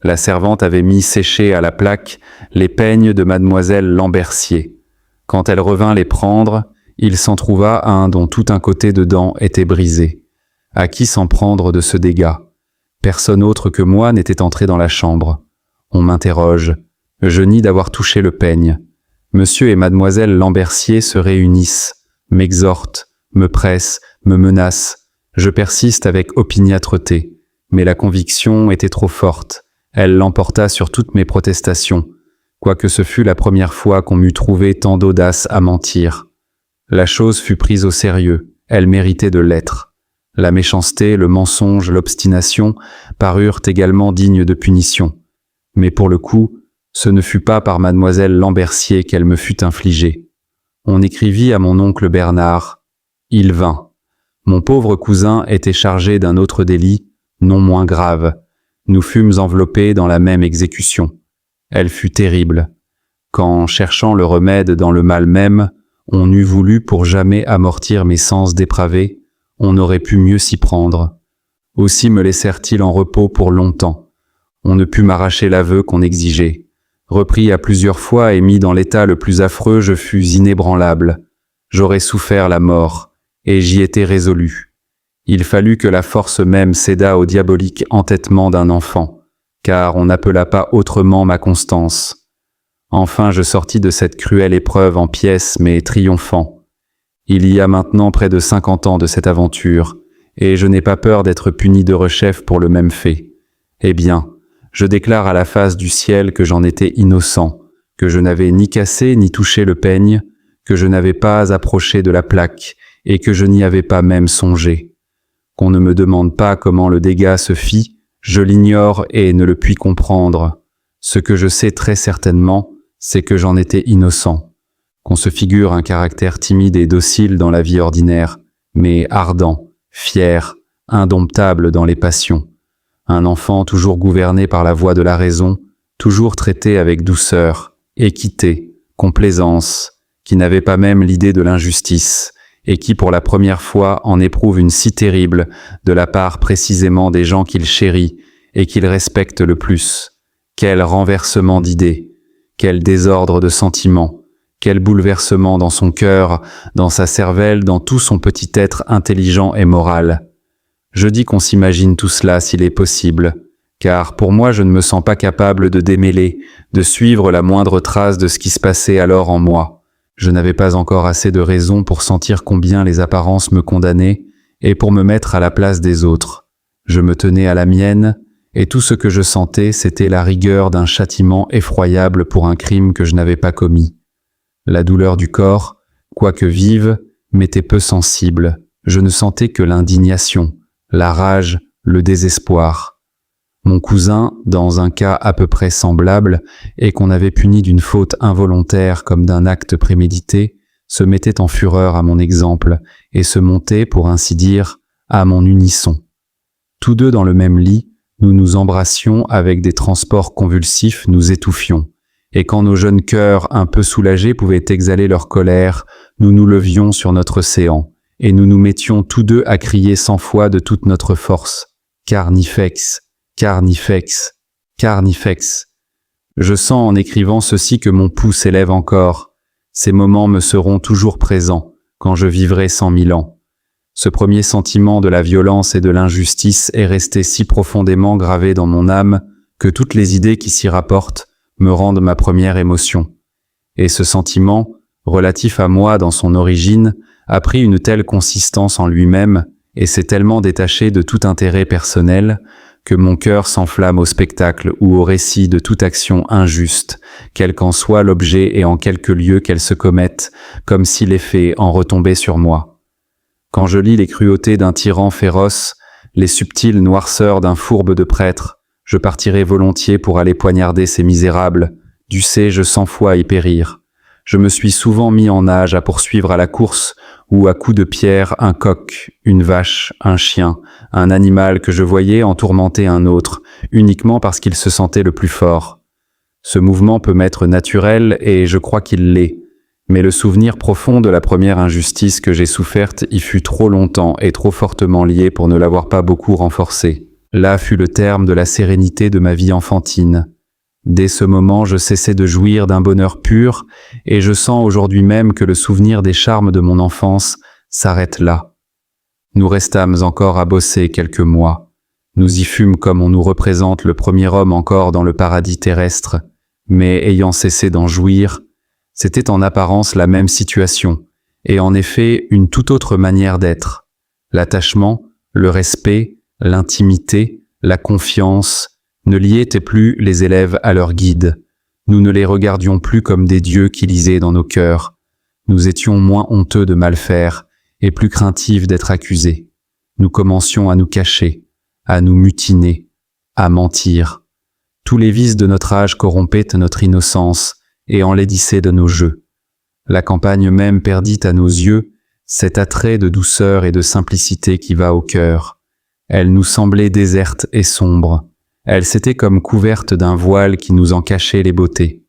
La servante avait mis sécher à la plaque les peignes de mademoiselle Lambercier. Quand elle revint les prendre, il s'en trouva un dont tout un côté de dent était brisé. À qui s'en prendre de ce dégât? Personne autre que moi n'était entré dans la chambre. On m'interroge. Je nie d'avoir touché le peigne. Monsieur et mademoiselle Lambercier se réunissent, m'exhortent, me pressent, me menacent. Je persiste avec opiniâtreté, mais la conviction était trop forte. Elle l'emporta sur toutes mes protestations, quoique ce fût la première fois qu'on m'eût trouvé tant d'audace à mentir. La chose fut prise au sérieux, elle méritait de l'être. La méchanceté, le mensonge, l'obstination parurent également dignes de punition. Mais pour le coup, ce ne fut pas par mademoiselle Lambercier qu'elle me fut infligée. On écrivit à mon oncle Bernard. Il vint. Mon pauvre cousin était chargé d'un autre délit, non moins grave. Nous fûmes enveloppés dans la même exécution. Elle fut terrible. Quand, cherchant le remède dans le mal même, on eût voulu pour jamais amortir mes sens dépravés, on aurait pu mieux s'y prendre. Aussi me laissèrent-ils en repos pour longtemps. On ne put m'arracher l'aveu qu'on exigeait. Repris à plusieurs fois et mis dans l'état le plus affreux, je fus inébranlable. J'aurais souffert la mort, et j'y étais résolu. Il fallut que la force même cédât au diabolique entêtement d'un enfant, car on n'appela pas autrement ma constance. Enfin je sortis de cette cruelle épreuve en pièces, mais triomphant. Il y a maintenant près de 50 ans de cette aventure, et je n'ai pas peur d'être puni de rechef pour le même fait. Eh bien, je déclare à la face du ciel que j'en étais innocent, que je n'avais ni cassé ni touché le peigne, que je n'avais pas approché de la plaque, et que je n'y avais pas même songé. Qu'on ne me demande pas comment le dégât se fit, je l'ignore et ne le puis comprendre. Ce que je sais très certainement, c'est que j'en étais innocent. Qu'on se figure un caractère timide et docile dans la vie ordinaire, mais ardent, fier, indomptable dans les passions. Un enfant toujours gouverné par la voie de la raison, toujours traité avec douceur, équité, complaisance, qui n'avait pas même l'idée de l'injustice, et qui pour la première fois en éprouve une si terrible de la part précisément des gens qu'il chérit et qu'il respecte le plus. Quel renversement d'idées, quel désordre de sentiments, quel bouleversement dans son cœur, dans sa cervelle, dans tout son petit être intelligent et moral. Je dis qu'on s'imagine tout cela s'il est possible, car pour moi je ne me sens pas capable de démêler, de suivre la moindre trace de ce qui se passait alors en moi. Je n'avais pas encore assez de raison pour sentir combien les apparences me condamnaient et pour me mettre à la place des autres. Je me tenais à la mienne, et tout ce que je sentais, c'était la rigueur d'un châtiment effroyable pour un crime que je n'avais pas commis. La douleur du corps, quoique vive, m'était peu sensible. Je ne sentais que l'indignation, la rage, le désespoir. Mon cousin, dans un cas à peu près semblable, et qu'on avait puni d'une faute involontaire comme d'un acte prémédité, se mettait en fureur à mon exemple, et se montait, pour ainsi dire, à mon unisson. Tous deux dans le même lit, nous nous embrassions avec des transports convulsifs, nous étouffions, et quand nos jeunes cœurs un peu soulagés pouvaient exhaler leur colère, nous nous levions sur notre séant, et nous nous mettions tous deux à crier 100 fois de toute notre force, « Carnifex ! Carnifex, carnifex. » Je sens en écrivant ceci que mon pouls s'élève encore. Ces moments me seront toujours présents, quand je vivrai 100 000 ans. Ce premier sentiment de la violence et de l'injustice est resté si profondément gravé dans mon âme que toutes les idées qui s'y rapportent me rendent ma première émotion. Et ce sentiment, relatif à moi dans son origine, a pris une telle consistance en lui-même et s'est tellement détaché de tout intérêt personnel que mon cœur s'enflamme au spectacle ou au récit de toute action injuste, quel qu'en soit l'objet et en quelque lieu qu'elle se commette, comme si l'effet en retombait sur moi. Quand je lis les cruautés d'un tyran féroce, les subtiles noirceurs d'un fourbe de prêtre, je partirai volontiers pour aller poignarder ces misérables, dussé-je 100 fois y périr. Je me suis souvent mis en nage à poursuivre à la course ou à coups de pierre un coq, une vache, un chien, un animal que je voyais en tourmenter un autre, uniquement parce qu'il se sentait le plus fort. Ce mouvement peut m'être naturel et je crois qu'il l'est, mais le souvenir profond de la première injustice que j'ai soufferte y fut trop longtemps et trop fortement lié pour ne l'avoir pas beaucoup renforcé. Là fut le terme de la sérénité de ma vie enfantine. Dès ce moment, je cessais de jouir d'un bonheur pur, et je sens aujourd'hui même que le souvenir des charmes de mon enfance s'arrête là. Nous restâmes encore à bosser quelques mois. Nous y fûmes comme on nous représente le premier homme encore dans le paradis terrestre, mais ayant cessé d'en jouir, c'était en apparence la même situation, et en effet une toute autre manière d'être. L'attachement, le respect, l'intimité, la confiance ne liaient plus les élèves à leur guide. Nous ne les regardions plus comme des dieux qui lisaient dans nos cœurs. Nous étions moins honteux de mal faire et plus craintifs d'être accusés. Nous commencions à nous cacher, à nous mutiner, à mentir. Tous les vices de notre âge corrompaient notre innocence et enlaidissaient de nos jeux. La campagne même perdit à nos yeux cet attrait de douceur et de simplicité qui va au cœur. Elle nous semblait déserte et sombre. Elle s'était comme couverte d'un voile qui nous en cachait les beautés.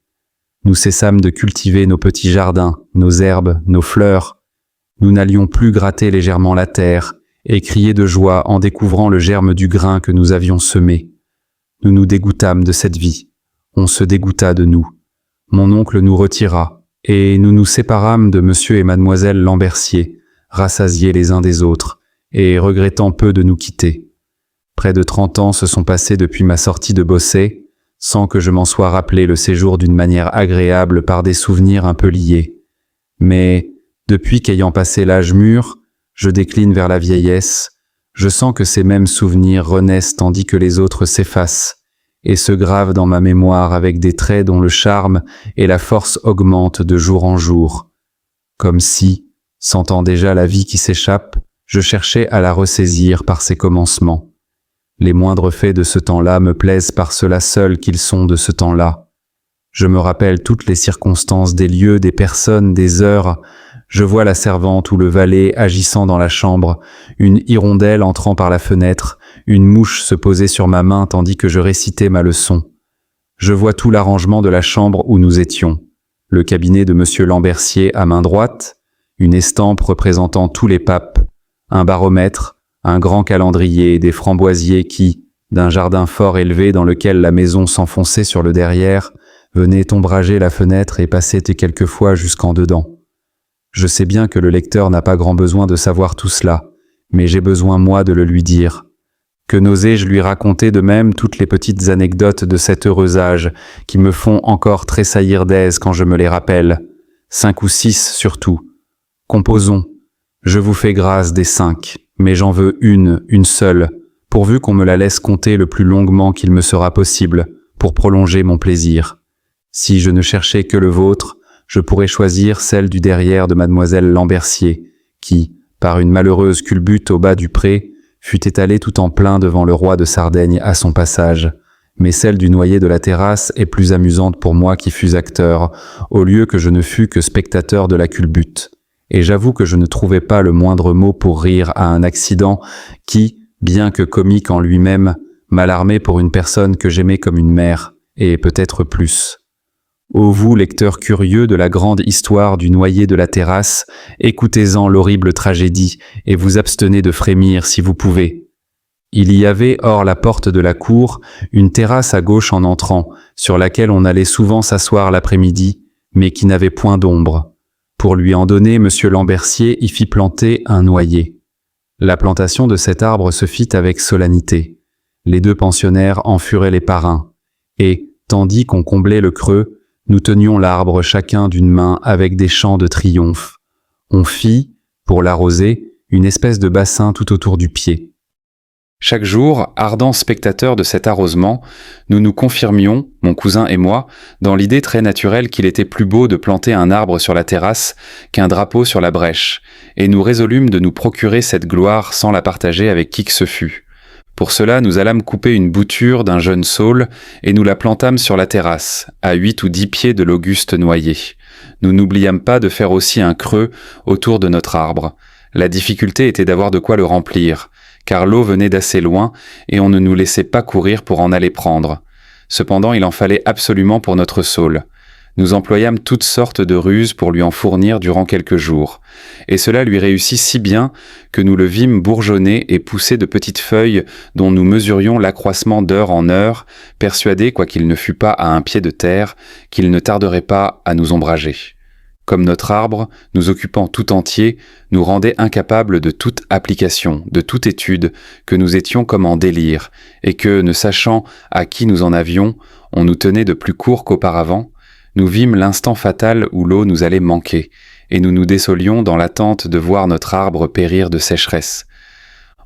Nous cessâmes de cultiver nos petits jardins, nos herbes, nos fleurs. Nous n'allions plus gratter légèrement la terre et crier de joie en découvrant le germe du grain que nous avions semé. Nous nous dégoûtâmes de cette vie. On se dégoûta de nous. Mon oncle nous retira, et nous nous séparâmes de monsieur et mademoiselle Lambercier, rassasiés les uns des autres, et regrettant peu de nous quitter. Près de 30 ans se sont passés depuis ma sortie de Bossey, sans que je m'en sois rappelé le séjour d'une manière agréable par des souvenirs un peu liés. Mais, depuis qu'ayant passé l'âge mûr, je décline vers la vieillesse, je sens que ces mêmes souvenirs renaissent tandis que les autres s'effacent, et se gravent dans ma mémoire avec des traits dont le charme et la force augmentent de jour en jour. Comme si, sentant déjà la vie qui s'échappe, je cherchais à la ressaisir par ses commencements. Les moindres faits de ce temps-là me plaisent par cela seul qu'ils sont de ce temps-là. Je me rappelle toutes les circonstances des lieux, des personnes, des heures. Je vois la servante ou le valet agissant dans la chambre, une hirondelle entrant par la fenêtre, une mouche se poser sur ma main tandis que je récitais ma leçon. Je vois tout l'arrangement de la chambre où nous étions. Le cabinet de Monsieur Lambercier à main droite, une estampe représentant tous les papes, un baromètre, un grand calendrier, des framboisiers qui, d'un jardin fort élevé dans lequel la maison s'enfonçait sur le derrière, venaient ombrager la fenêtre et passaient quelquefois jusqu'en dedans. Je sais bien que le lecteur n'a pas grand besoin de savoir tout cela, mais j'ai besoin moi de le lui dire. Que n'osais-je lui raconter de même toutes les petites anecdotes de cet heureux âge qui me font encore tressaillir d'aise quand je me les rappelle, 5 ou 6 surtout. Composons. Je vous fais grâce des 5, mais j'en veux une seule, pourvu qu'on me la laisse compter le plus longuement qu'il me sera possible, pour prolonger mon plaisir. Si je ne cherchais que le vôtre, je pourrais choisir celle du derrière de mademoiselle Lambercier, qui, par une malheureuse culbute au bas du pré, fut étalée tout en plein devant le roi de Sardaigne à son passage. Mais celle du noyer de la terrasse est plus amusante pour moi qui fus acteur, au lieu que je ne fus que spectateur de la culbute. Et j'avoue que je ne trouvais pas le moindre mot pour rire à un accident qui, bien que comique en lui-même, m'alarmait pour une personne que j'aimais comme une mère, et peut-être plus. Ô vous, lecteurs curieux de la grande histoire du noyer de la terrasse, écoutez-en l'horrible tragédie et vous abstenez de frémir si vous pouvez. Il y avait, hors la porte de la cour, une terrasse à gauche en entrant, sur laquelle on allait souvent s'asseoir l'après-midi, mais qui n'avait point d'ombre. Pour lui en donner, Monsieur Lambercier y fit planter un noyer. La plantation de cet arbre se fit avec solennité. Les 2 pensionnaires en furaient les parrains, et, tandis qu'on comblait le creux, nous tenions l'arbre chacun d'une main avec des chants de triomphe. On fit, pour l'arroser, une espèce de bassin tout autour du pied. Chaque jour, ardents spectateurs de cet arrosement, nous nous confirmions, mon cousin et moi, dans l'idée très naturelle qu'il était plus beau de planter un arbre sur la terrasse qu'un drapeau sur la brèche, et nous résolûmes de nous procurer cette gloire sans la partager avec qui que ce fût. Pour cela, nous allâmes couper une bouture d'un jeune saule et nous la plantâmes sur la terrasse, à 8 ou 10 pieds de l'auguste noyer. Nous n'oubliâmes pas de faire aussi un creux autour de notre arbre. La difficulté était d'avoir de quoi le remplir, car l'eau venait d'assez loin et on ne nous laissait pas courir pour en aller prendre. Cependant, il en fallait absolument pour notre saule. Nous employâmes toutes sortes de ruses pour lui en fournir durant quelques jours, et cela lui réussit si bien que nous le vîmes bourgeonner et pousser de petites feuilles dont nous mesurions l'accroissement d'heure en heure, persuadés, quoiqu'il ne fût pas à un pied de terre, qu'il ne tarderait pas à nous ombrager. Comme notre arbre, nous occupant tout entier, nous rendait incapables de toute application, de toute étude, que nous étions comme en délire, et que, ne sachant à qui nous en avions, on nous tenait de plus court qu'auparavant, nous vîmes l'instant fatal où l'eau nous allait manquer, et nous nous désolions dans l'attente de voir notre arbre périr de sécheresse.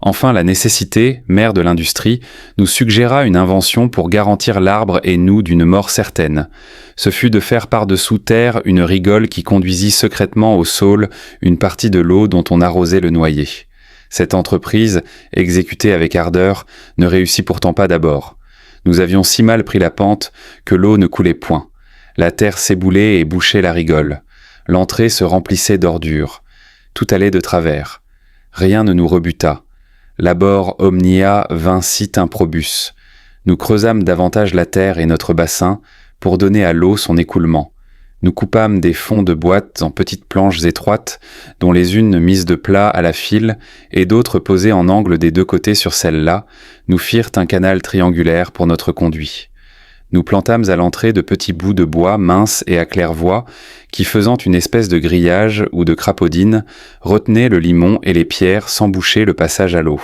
Enfin, la nécessité, mère de l'industrie, nous suggéra une invention pour garantir l'arbre et nous d'une mort certaine. Ce fut de faire par-dessous terre une rigole qui conduisit secrètement au saule une partie de l'eau dont on arrosait le noyer. Cette entreprise, exécutée avec ardeur, ne réussit pourtant pas d'abord. Nous avions si mal pris la pente que l'eau ne coulait point. La terre s'éboulait et bouchait la rigole. L'entrée se remplissait d'ordures. Tout allait de travers. Rien ne nous rebuta. Labor omnia vincit improbus. Nous creusâmes davantage la terre et notre bassin pour donner à l'eau son écoulement. Nous coupâmes des fonds de boîtes en petites planches étroites, dont les unes mises de plat à la file et d'autres posées en angle des 2 côtés sur celle-là, nous firent un canal triangulaire pour notre conduit. Nous plantâmes à l'entrée de petits bouts de bois minces et à claire-voie qui, faisant une espèce de grillage ou de crapaudine, retenaient le limon et les pierres sans boucher le passage à l'eau.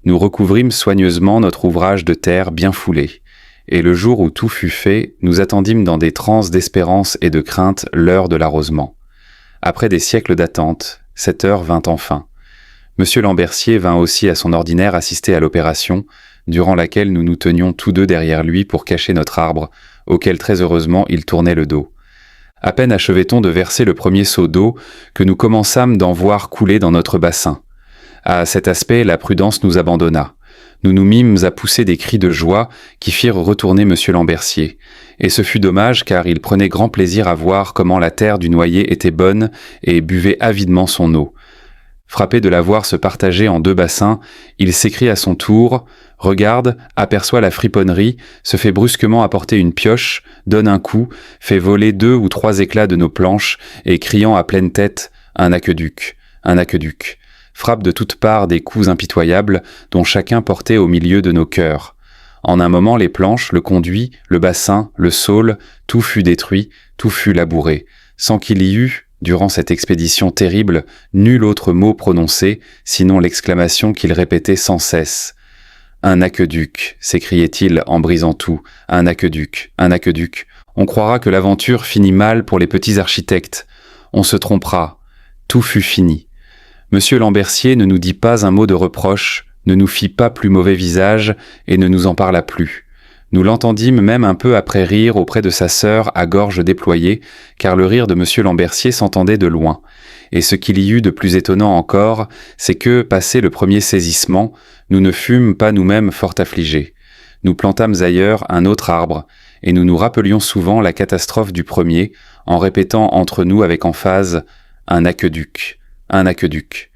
Nous recouvrîmes soigneusement notre ouvrage de terre bien foulé, et le jour où tout fut fait, nous attendîmes dans des transes d'espérance et de crainte l'heure de l'arrosement. Après des siècles d'attente, cette heure vint enfin. Monsieur Lambercier vint aussi à son ordinaire assister à l'opération, durant laquelle nous nous tenions tous 2 derrière lui pour cacher notre arbre, auquel très heureusement il tournait le dos. À peine achevait-on de verser le premier seau d'eau que nous commençâmes d'en voir couler dans notre bassin. À cet aspect, la prudence nous abandonna. Nous nous mîmes à pousser des cris de joie qui firent retourner monsieur Lambertier. Et ce fut dommage car il prenait grand plaisir à voir comment la terre du noyer était bonne et buvait avidement son eau. Frappé de la voir se partager en 2 bassins, il s'écrie à son tour, regarde, aperçoit la friponnerie, se fait brusquement apporter une pioche, donne un coup, fait voler 2 ou 3 éclats de nos planches, et criant à pleine tête « Un aqueduc, un aqueduc !» frappe de toutes parts des coups impitoyables dont chacun portait au milieu de nos cœurs. En un moment, les planches, le conduit, le bassin, le saule, tout fut détruit, tout fut labouré, sans qu'il y eût, durant cette expédition terrible, nul autre mot prononcé, sinon l'exclamation qu'il répétait sans cesse. « Un aqueduc !» s'écriait-il en brisant tout. « Un aqueduc, un aqueduc !» On croira que l'aventure finit mal pour les petits architectes. On se trompera. Tout fut fini. Monsieur Lambertier ne nous dit pas un mot de reproche, ne nous fit pas plus mauvais visage et ne nous en parla plus. Nous l'entendîmes même un peu après rire auprès de sa sœur à gorge déployée, car le rire de monsieur Lambertier s'entendait de loin. Et ce qu'il y eut de plus étonnant encore, c'est que, passé le premier saisissement, nous ne fûmes pas nous-mêmes fort affligés. Nous plantâmes ailleurs un autre arbre, et nous nous rappelions souvent la catastrophe du premier, en répétant entre nous avec emphase « un aqueduc, un aqueduc ».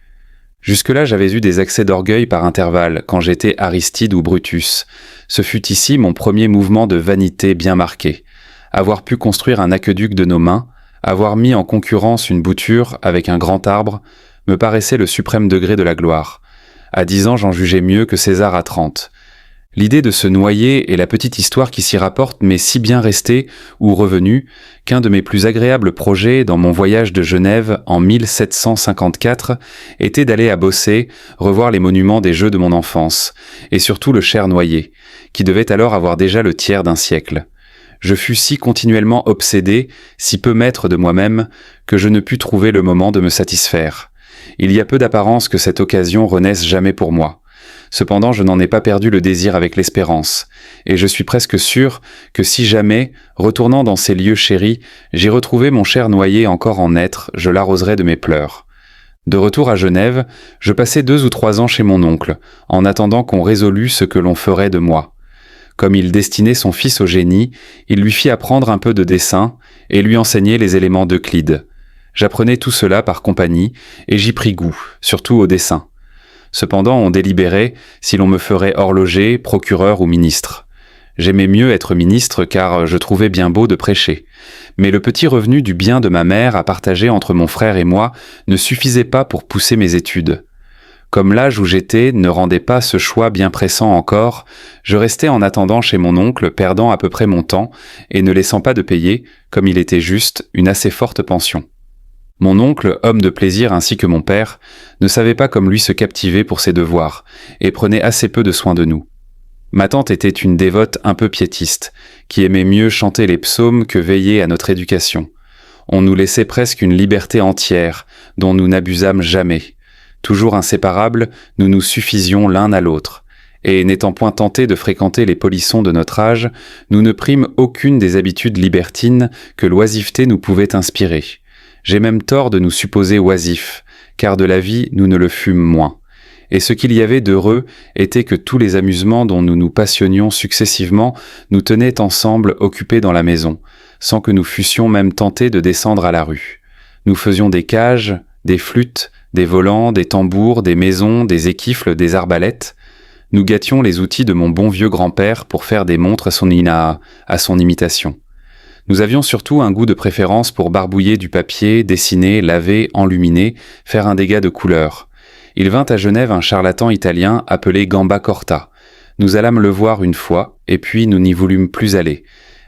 Jusque-là, j'avais eu des accès d'orgueil par intervalles, quand j'étais Aristide ou Brutus. Ce fut ici mon premier mouvement de vanité bien marqué. Avoir pu construire un aqueduc de nos mains, avoir mis en concurrence une bouture avec un grand arbre, me paraissait le suprême degré de la gloire. À 10 ans, j'en jugeais mieux que César à 30. L'idée de se noyer et la petite histoire qui s'y rapporte m'est si bien restée ou revenue qu'un de mes plus agréables projets dans mon voyage de Genève en 1754 était d'aller à Bossé revoir les monuments des jeux de mon enfance, et surtout le cher noyer, qui devait alors avoir déjà le tiers d'un siècle. Je fus si continuellement obsédé, si peu maître de moi-même, que je ne pus trouver le moment de me satisfaire. Il y a peu d'apparence que cette occasion renaisse jamais pour moi. Cependant, je n'en ai pas perdu le désir avec l'espérance, et je suis presque sûr que si jamais, retournant dans ces lieux chéris, j'y retrouvais mon cher noyer encore en être, je l'arroserais de mes pleurs. De retour à Genève, je passai 2 ou 3 ans chez mon oncle, en attendant qu'on résolût ce que l'on ferait de moi. Comme il destinait son fils au génie, il lui fit apprendre un peu de dessin, et lui enseigner les éléments d'Euclide. J'apprenais tout cela par compagnie, et j'y pris goût, surtout au dessin. Cependant, on délibérait si l'on me ferait horloger, procureur ou ministre. J'aimais mieux être ministre car je trouvais bien beau de prêcher. Mais le petit revenu du bien de ma mère à partager entre mon frère et moi ne suffisait pas pour pousser mes études. Comme l'âge où j'étais ne rendait pas ce choix bien pressant encore, je restais en attendant chez mon oncle, perdant à peu près mon temps et ne laissant pas de payer, comme il était juste, une assez forte pension. Mon oncle, homme de plaisir ainsi que mon père, ne savait pas comme lui se captiver pour ses devoirs, et prenait assez peu de soin de nous. Ma tante était une dévote un peu piétiste, qui aimait mieux chanter les psaumes que veiller à notre éducation. On nous laissait presque une liberté entière, dont nous n'abusâmes jamais. Toujours inséparables, nous nous suffisions l'un à l'autre. Et n'étant point tentés de fréquenter les polissons de notre âge, nous ne prîmes aucune des habitudes libertines que l'oisiveté nous pouvait inspirer. J'ai même tort de nous supposer oisifs, car de la vie nous ne le fûmes moins. Et ce qu'il y avait d'heureux était que tous les amusements dont nous nous passionnions successivement nous tenaient ensemble occupés dans la maison, sans que nous fussions même tentés de descendre à la rue. Nous faisions des cages, des flûtes, des volants, des tambours, des maisons, des équifles, des arbalètes. Nous gâtions les outils de mon bon vieux grand-père pour faire des montres à son imitation. Nous avions surtout un goût de préférence pour barbouiller du papier, dessiner, laver, enluminer, faire un dégât de couleur. Il vint à Genève un charlatan italien appelé Gamba Corta. Nous allâmes le voir une fois, et puis nous n'y voulûmes plus aller.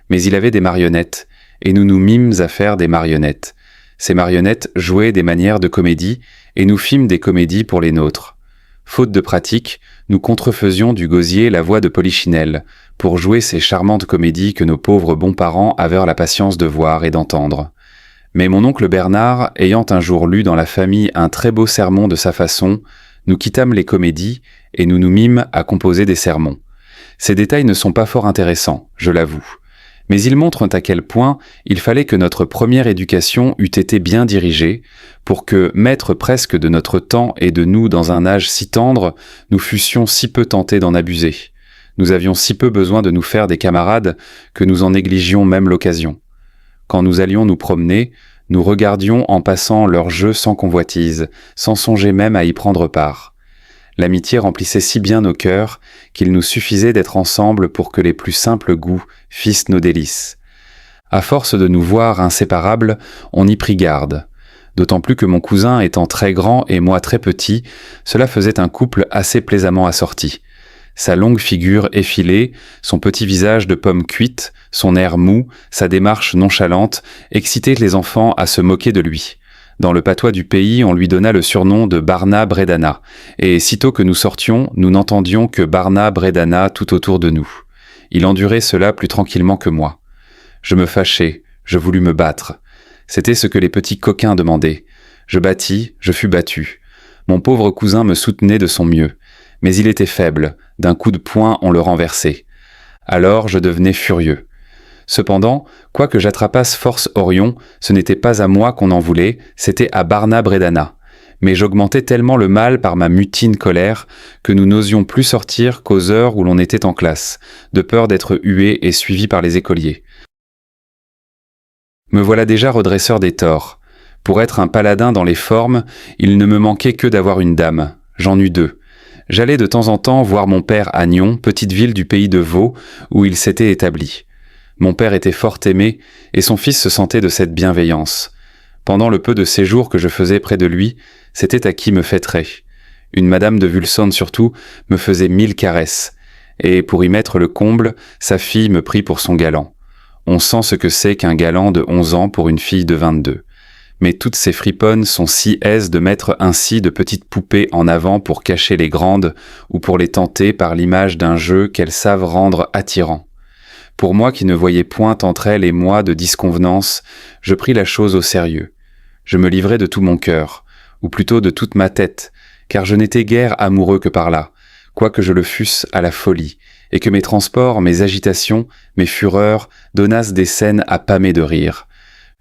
Mais il avait des marionnettes, et nous nous mîmes à faire des marionnettes. Ces marionnettes jouaient des manières de comédie, et nous fîmes des comédies pour les nôtres. Faute de pratique, nous contrefaisions du gosier la voix de Polichinelle, pour jouer ces charmantes comédies que nos pauvres bons parents avaient la patience de voir et d'entendre. Mais mon oncle Bernard, ayant un jour lu dans la famille un très beau sermon de sa façon, nous quittâmes les comédies et nous nous mîmes à composer des sermons. Ces détails ne sont pas fort intéressants, je l'avoue. Mais ils montrent à quel point il fallait que notre première éducation eût été bien dirigée, pour que, maîtres presque de notre temps et de nous dans un âge si tendre, nous fussions si peu tentés d'en abuser. Nous avions si peu besoin de nous faire des camarades que nous en négligions même l'occasion. Quand nous allions nous promener, nous regardions en passant leurs jeux sans convoitise, sans songer même à y prendre part. L'amitié remplissait si bien nos cœurs qu'il nous suffisait d'être ensemble pour que les plus simples goûts fissent nos délices. À force de nous voir inséparables, on y prit garde. D'autant plus que mon cousin étant très grand et moi très petit, cela faisait un couple assez plaisamment assorti. Sa longue figure effilée, son petit visage de pomme cuite, son air mou, sa démarche nonchalante, excitaient les enfants à se moquer de lui. Dans le patois du pays, on lui donna le surnom de Barna Bredana, et sitôt que nous sortions, nous n'entendions que Barna Bredana tout autour de nous. Il endurait cela plus tranquillement que moi. Je me fâchai, je voulus me battre. C'était ce que les petits coquins demandaient. Je battis, je fus battu. Mon pauvre cousin me soutenait de son mieux, mais il était faible, d'un coup de poing on le renversait. Alors je devenais furieux. Cependant, quoique j'attrapasse force Orion, ce n'était pas à moi qu'on en voulait, c'était à Barna Bredana. Mais j'augmentais tellement le mal par ma mutine colère que nous n'osions plus sortir qu'aux heures où l'on était en classe, de peur d'être hués et suivis par les écoliers. Me voilà déjà redresseur des torts. Pour être un paladin dans les formes, il ne me manquait que d'avoir une dame. J'en eus deux. J'allais de temps en temps voir mon père à Nyon, petite ville du pays de Vaud, où il s'était établi. Mon père était fort aimé, et son fils se sentait de cette bienveillance. Pendant le peu de séjour que je faisais près de lui, c'était à qui me fêterait. Une madame de Vulson surtout me faisait 1000 caresses, et pour y mettre le comble, sa fille me prit pour son galant. On sent ce que c'est qu'un galant de 11 ans pour une fille de 22. Mais toutes ces friponnes sont si aises de mettre ainsi de petites poupées en avant pour cacher les grandes, ou pour les tenter par l'image d'un jeu qu'elles savent rendre attirant. Pour moi qui ne voyais point entre elle et moi de disconvenance, je pris la chose au sérieux. Je me livrai de tout mon cœur, ou plutôt de toute ma tête, car je n'étais guère amoureux que par là, quoique je le fusse à la folie, et que mes transports, mes agitations, mes fureurs donnassent des scènes à pâmer de rire.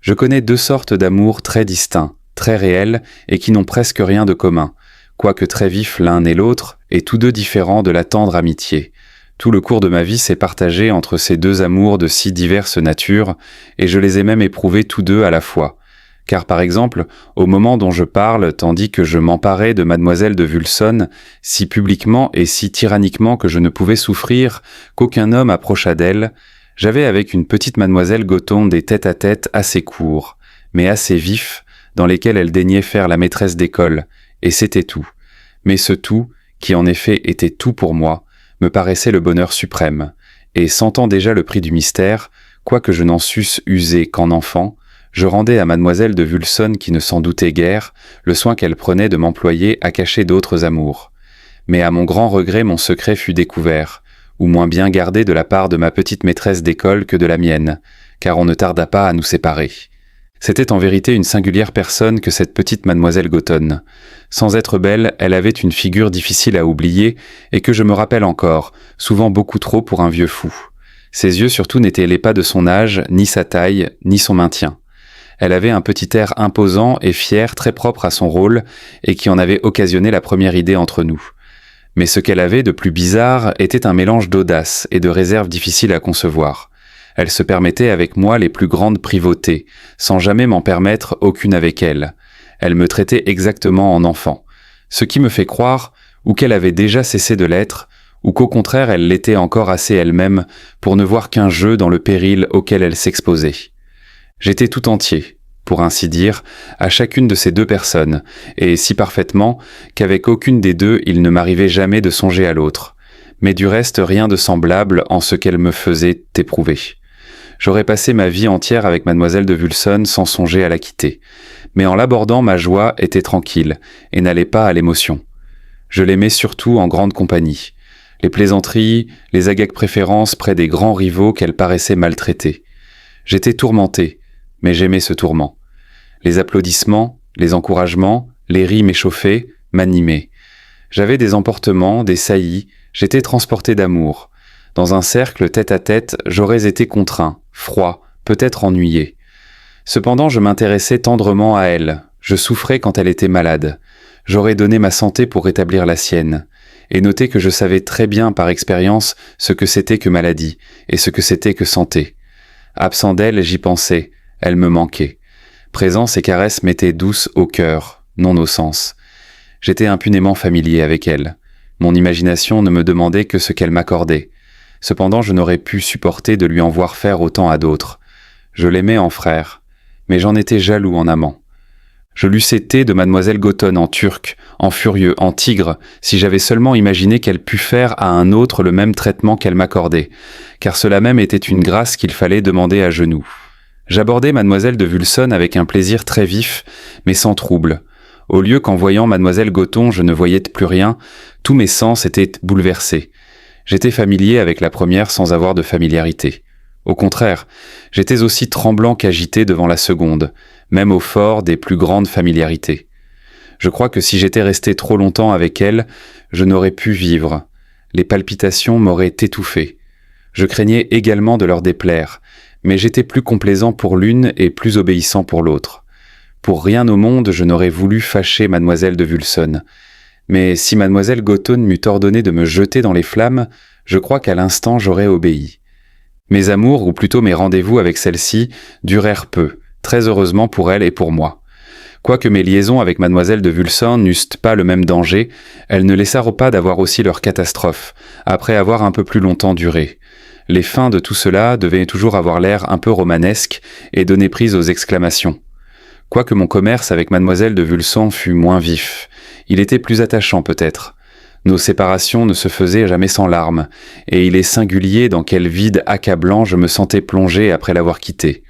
Je connais deux sortes d'amour très distincts, très réels, et qui n'ont presque rien de commun, quoique très vifs l'un et l'autre, et tous deux différents de la tendre amitié. Tout le cours de ma vie s'est partagé entre ces deux amours de si diverses natures, et je les ai même éprouvés tous deux à la fois. Car par exemple, au moment dont je parle, tandis que je m'emparais de mademoiselle de Vulson, si publiquement et si tyranniquement que je ne pouvais souffrir qu'aucun homme approchât d'elle, j'avais avec une petite mademoiselle Goton des tête-à-tête assez courts, mais assez vifs, dans lesquels elle daignait faire la maîtresse d'école, et c'était tout. Mais ce tout, qui en effet était tout pour moi, me paraissait le bonheur suprême, et sentant déjà le prix du mystère, quoique je n'en susse usé qu'en enfant, je rendais à mademoiselle de Vulson, qui ne s'en doutait guère, le soin qu'elle prenait de m'employer à cacher d'autres amours. Mais à mon grand regret mon secret fut découvert, ou moins bien gardé de la part de ma petite maîtresse d'école que de la mienne, car on ne tarda pas à nous séparer. C'était en vérité une singulière personne que cette petite mademoiselle Goton. Sans être belle, elle avait une figure difficile à oublier et que je me rappelle encore, souvent beaucoup trop pour un vieux fou. Ses yeux surtout n'étaient pas de son âge, ni sa taille, ni son maintien. Elle avait un petit air imposant et fier très propre à son rôle et qui en avait occasionné la première idée entre nous. Mais ce qu'elle avait de plus bizarre était un mélange d'audace et de réserve difficile à concevoir. Elle se permettait avec moi les plus grandes privautés, sans jamais m'en permettre aucune avec elle. Elle me traitait exactement en enfant, ce qui me fait croire ou qu'elle avait déjà cessé de l'être, ou qu'au contraire elle l'était encore assez elle-même pour ne voir qu'un jeu dans le péril auquel elle s'exposait. J'étais tout entier, pour ainsi dire, à chacune de ces deux personnes, et si parfaitement qu'avec aucune des deux il ne m'arrivait jamais de songer à l'autre, mais du reste rien de semblable en ce qu'elle me faisait éprouver. J'aurais passé ma vie entière avec mademoiselle de Vulson sans songer à la quitter, mais en l'abordant ma joie était tranquille et n'allait pas à l'émotion. Je l'aimais surtout en grande compagnie. Les plaisanteries, les agagues préférences près des grands rivaux qu'elle paraissait maltraiter. J'étais tourmenté, mais j'aimais ce tourment. Les applaudissements, les encouragements, les rimes échauffées m'animaient. J'avais des emportements, des saillies, j'étais transporté d'amour. Dans un cercle tête-à-tête, j'aurais été contraint, froid, peut-être ennuyé. Cependant, je m'intéressais tendrement à elle. Je souffrais quand elle était malade. J'aurais donné ma santé pour rétablir la sienne. Et notez que je savais très bien par expérience ce que c'était que maladie et ce que c'était que santé. Absent d'elle, j'y pensais. Elle me manquait. Présent, ses caresses m'étaient douces au cœur, non au sens. J'étais impunément familier avec elle. Mon imagination ne me demandait que ce qu'elle m'accordait. Cependant, je n'aurais pu supporter de lui en voir faire autant à d'autres. Je l'aimais en frère, mais j'en étais jaloux en amant. Je l'eusse été de mademoiselle Goton en turc, en furieux, en tigre, si j'avais seulement imaginé qu'elle pût faire à un autre le même traitement qu'elle m'accordait, car cela même était une grâce qu'il fallait demander à genoux. J'abordai mademoiselle de Vulson avec un plaisir très vif, mais sans trouble. Au lieu qu'en voyant mademoiselle Goton je ne voyais plus rien, tous mes sens étaient bouleversés. J'étais familier avec la première sans avoir de familiarité. Au contraire, j'étais aussi tremblant qu'agité devant la seconde, même au fort des plus grandes familiarités. Je crois que si j'étais resté trop longtemps avec elle, je n'aurais pu vivre. Les palpitations m'auraient étouffé. Je craignais également de leur déplaire, mais j'étais plus complaisant pour l'une et plus obéissant pour l'autre. Pour rien au monde je n'aurais voulu fâcher mademoiselle de Vulson. Mais si mademoiselle Goton m'eût ordonné de me jeter dans les flammes, je crois qu'à l'instant j'aurais obéi. Mes amours, ou plutôt mes rendez-vous avec celle-ci, durèrent peu, très heureusement pour elle et pour moi. Quoique mes liaisons avec mademoiselle de Vulson n'eussent pas le même danger, elles ne laissèrent pas d'avoir aussi leur catastrophe, après avoir un peu plus longtemps duré. Les fins de tout cela devaient toujours avoir l'air un peu romanesque et donner prise aux exclamations. Quoique mon commerce avec mademoiselle de Vulson fût moins vif, il était plus attachant peut-être. Nos séparations ne se faisaient jamais sans larmes, et il est singulier dans quel vide accablant je me sentais plongé après l'avoir quittée.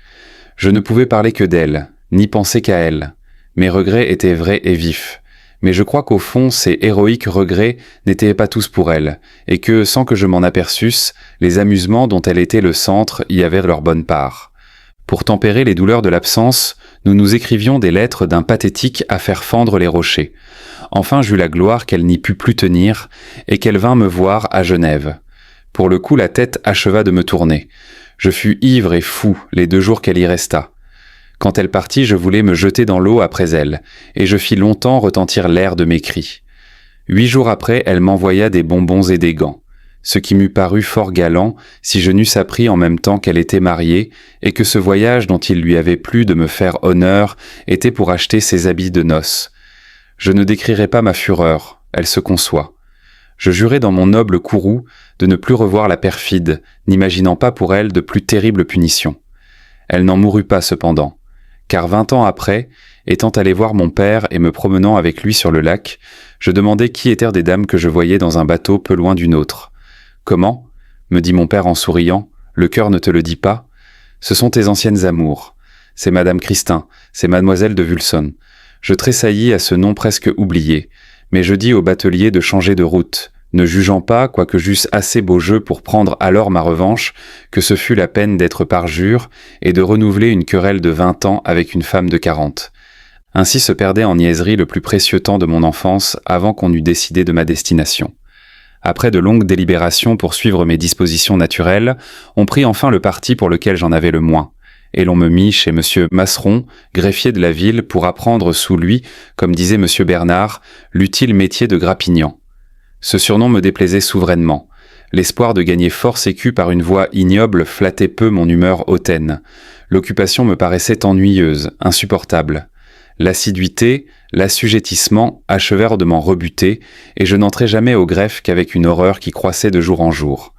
Je ne pouvais parler que d'elle, ni penser qu'à elle. Mes regrets étaient vrais et vifs, mais je crois qu'au fond ces héroïques regrets n'étaient pas tous pour elle, et que, sans que je m'en aperçusse, les amusements dont elle était le centre y avaient leur bonne part. Pour tempérer les douleurs de l'absence, nous nous écrivions des lettres d'un pathétique à faire fendre les rochers. Enfin j'eus la gloire qu'elle n'y put plus tenir, et qu'elle vint me voir à Genève. Pour le coup la tête acheva de me tourner. Je fus ivre et fou les 2 jours qu'elle y resta. Quand elle partit, je voulais me jeter dans l'eau après elle, et je fis longtemps retentir l'air de mes cris. 8 jours après, elle m'envoya des bonbons et des gants, ce qui m'eût paru fort galant si je n'eusse appris en même temps qu'elle était mariée et que ce voyage dont il lui avait plu de me faire honneur était pour acheter ses habits de noces. Je ne décrirai pas ma fureur, elle se conçoit. Je jurai dans mon noble courroux de ne plus revoir la perfide, n'imaginant pas pour elle de plus terribles punitions. Elle n'en mourut pas cependant, car 20 ans après, étant allé voir mon père et me promenant avec lui sur le lac, je demandai qui étaient des dames que je voyais dans un bateau peu loin d'une autre. « Comment ?» me dit mon père en souriant, « le cœur ne te le dit pas ? Ce sont tes anciennes amours. C'est madame Christin, c'est mademoiselle de Vulson. » Je tressaillis à ce nom presque oublié, mais je dis au batelier de changer de route, ne jugeant pas, quoique j'eusse assez beau jeu pour prendre alors ma revanche, que ce fut la peine d'être parjure et de renouveler une querelle de 20 ans avec une femme de 40. Ainsi se perdait en niaiserie le plus précieux temps de mon enfance avant qu'on eût décidé de ma destination. Après de longues délibérations pour suivre mes dispositions naturelles, on prit enfin le parti pour lequel j'en avais le moins, et l'on me mit chez M. Masseron, greffier de la ville, pour apprendre sous lui, comme disait M. Bernard, l'utile métier de grappignan. Ce surnom me déplaisait souverainement. L'espoir de gagner force écus par une voie ignoble flattait peu mon humeur hautaine. L'occupation me paraissait ennuyeuse, insupportable. L'assiduité, l'assujettissement achevèrent de m'en rebuter, et je n'entrai jamais au greffe qu'avec une horreur qui croissait de jour en jour.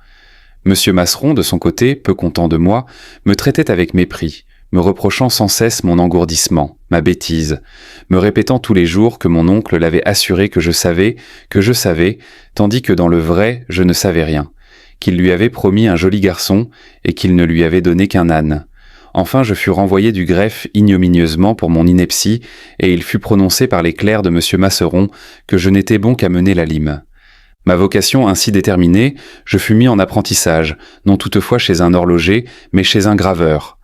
Monsieur Masseron, de son côté, peu content de moi, me traitait avec mépris, me reprochant sans cesse mon engourdissement, ma bêtise, me répétant tous les jours que mon oncle l'avait assuré que je savais, tandis que dans le vrai, je ne savais rien, qu'il lui avait promis un joli garçon et qu'il ne lui avait donné qu'un âne. Enfin, je fus renvoyé du greffe ignominieusement pour mon ineptie, et il fut prononcé par les clercs de monsieur Masseron que je n'étais bon qu'à mener la lime. Ma vocation ainsi déterminée, je fus mis en apprentissage, non toutefois chez un horloger, mais chez un graveur.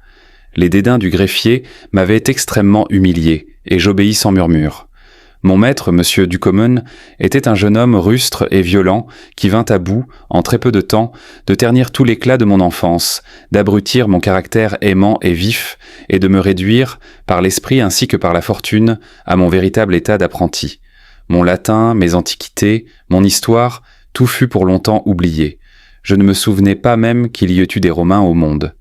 Les dédains du greffier m'avaient extrêmement humilié, et j'obéis sans murmure. Mon maître, Monsieur Ducomen, était un jeune homme rustre et violent qui vint à bout, en très peu de temps, de ternir tout l'éclat de mon enfance, d'abrutir mon caractère aimant et vif, et de me réduire, par l'esprit ainsi que par la fortune, à mon véritable état d'apprenti. Mon latin, mes antiquités, mon histoire, tout fut pour longtemps oublié. Je ne me souvenais pas même qu'il y eût eu des Romains au monde.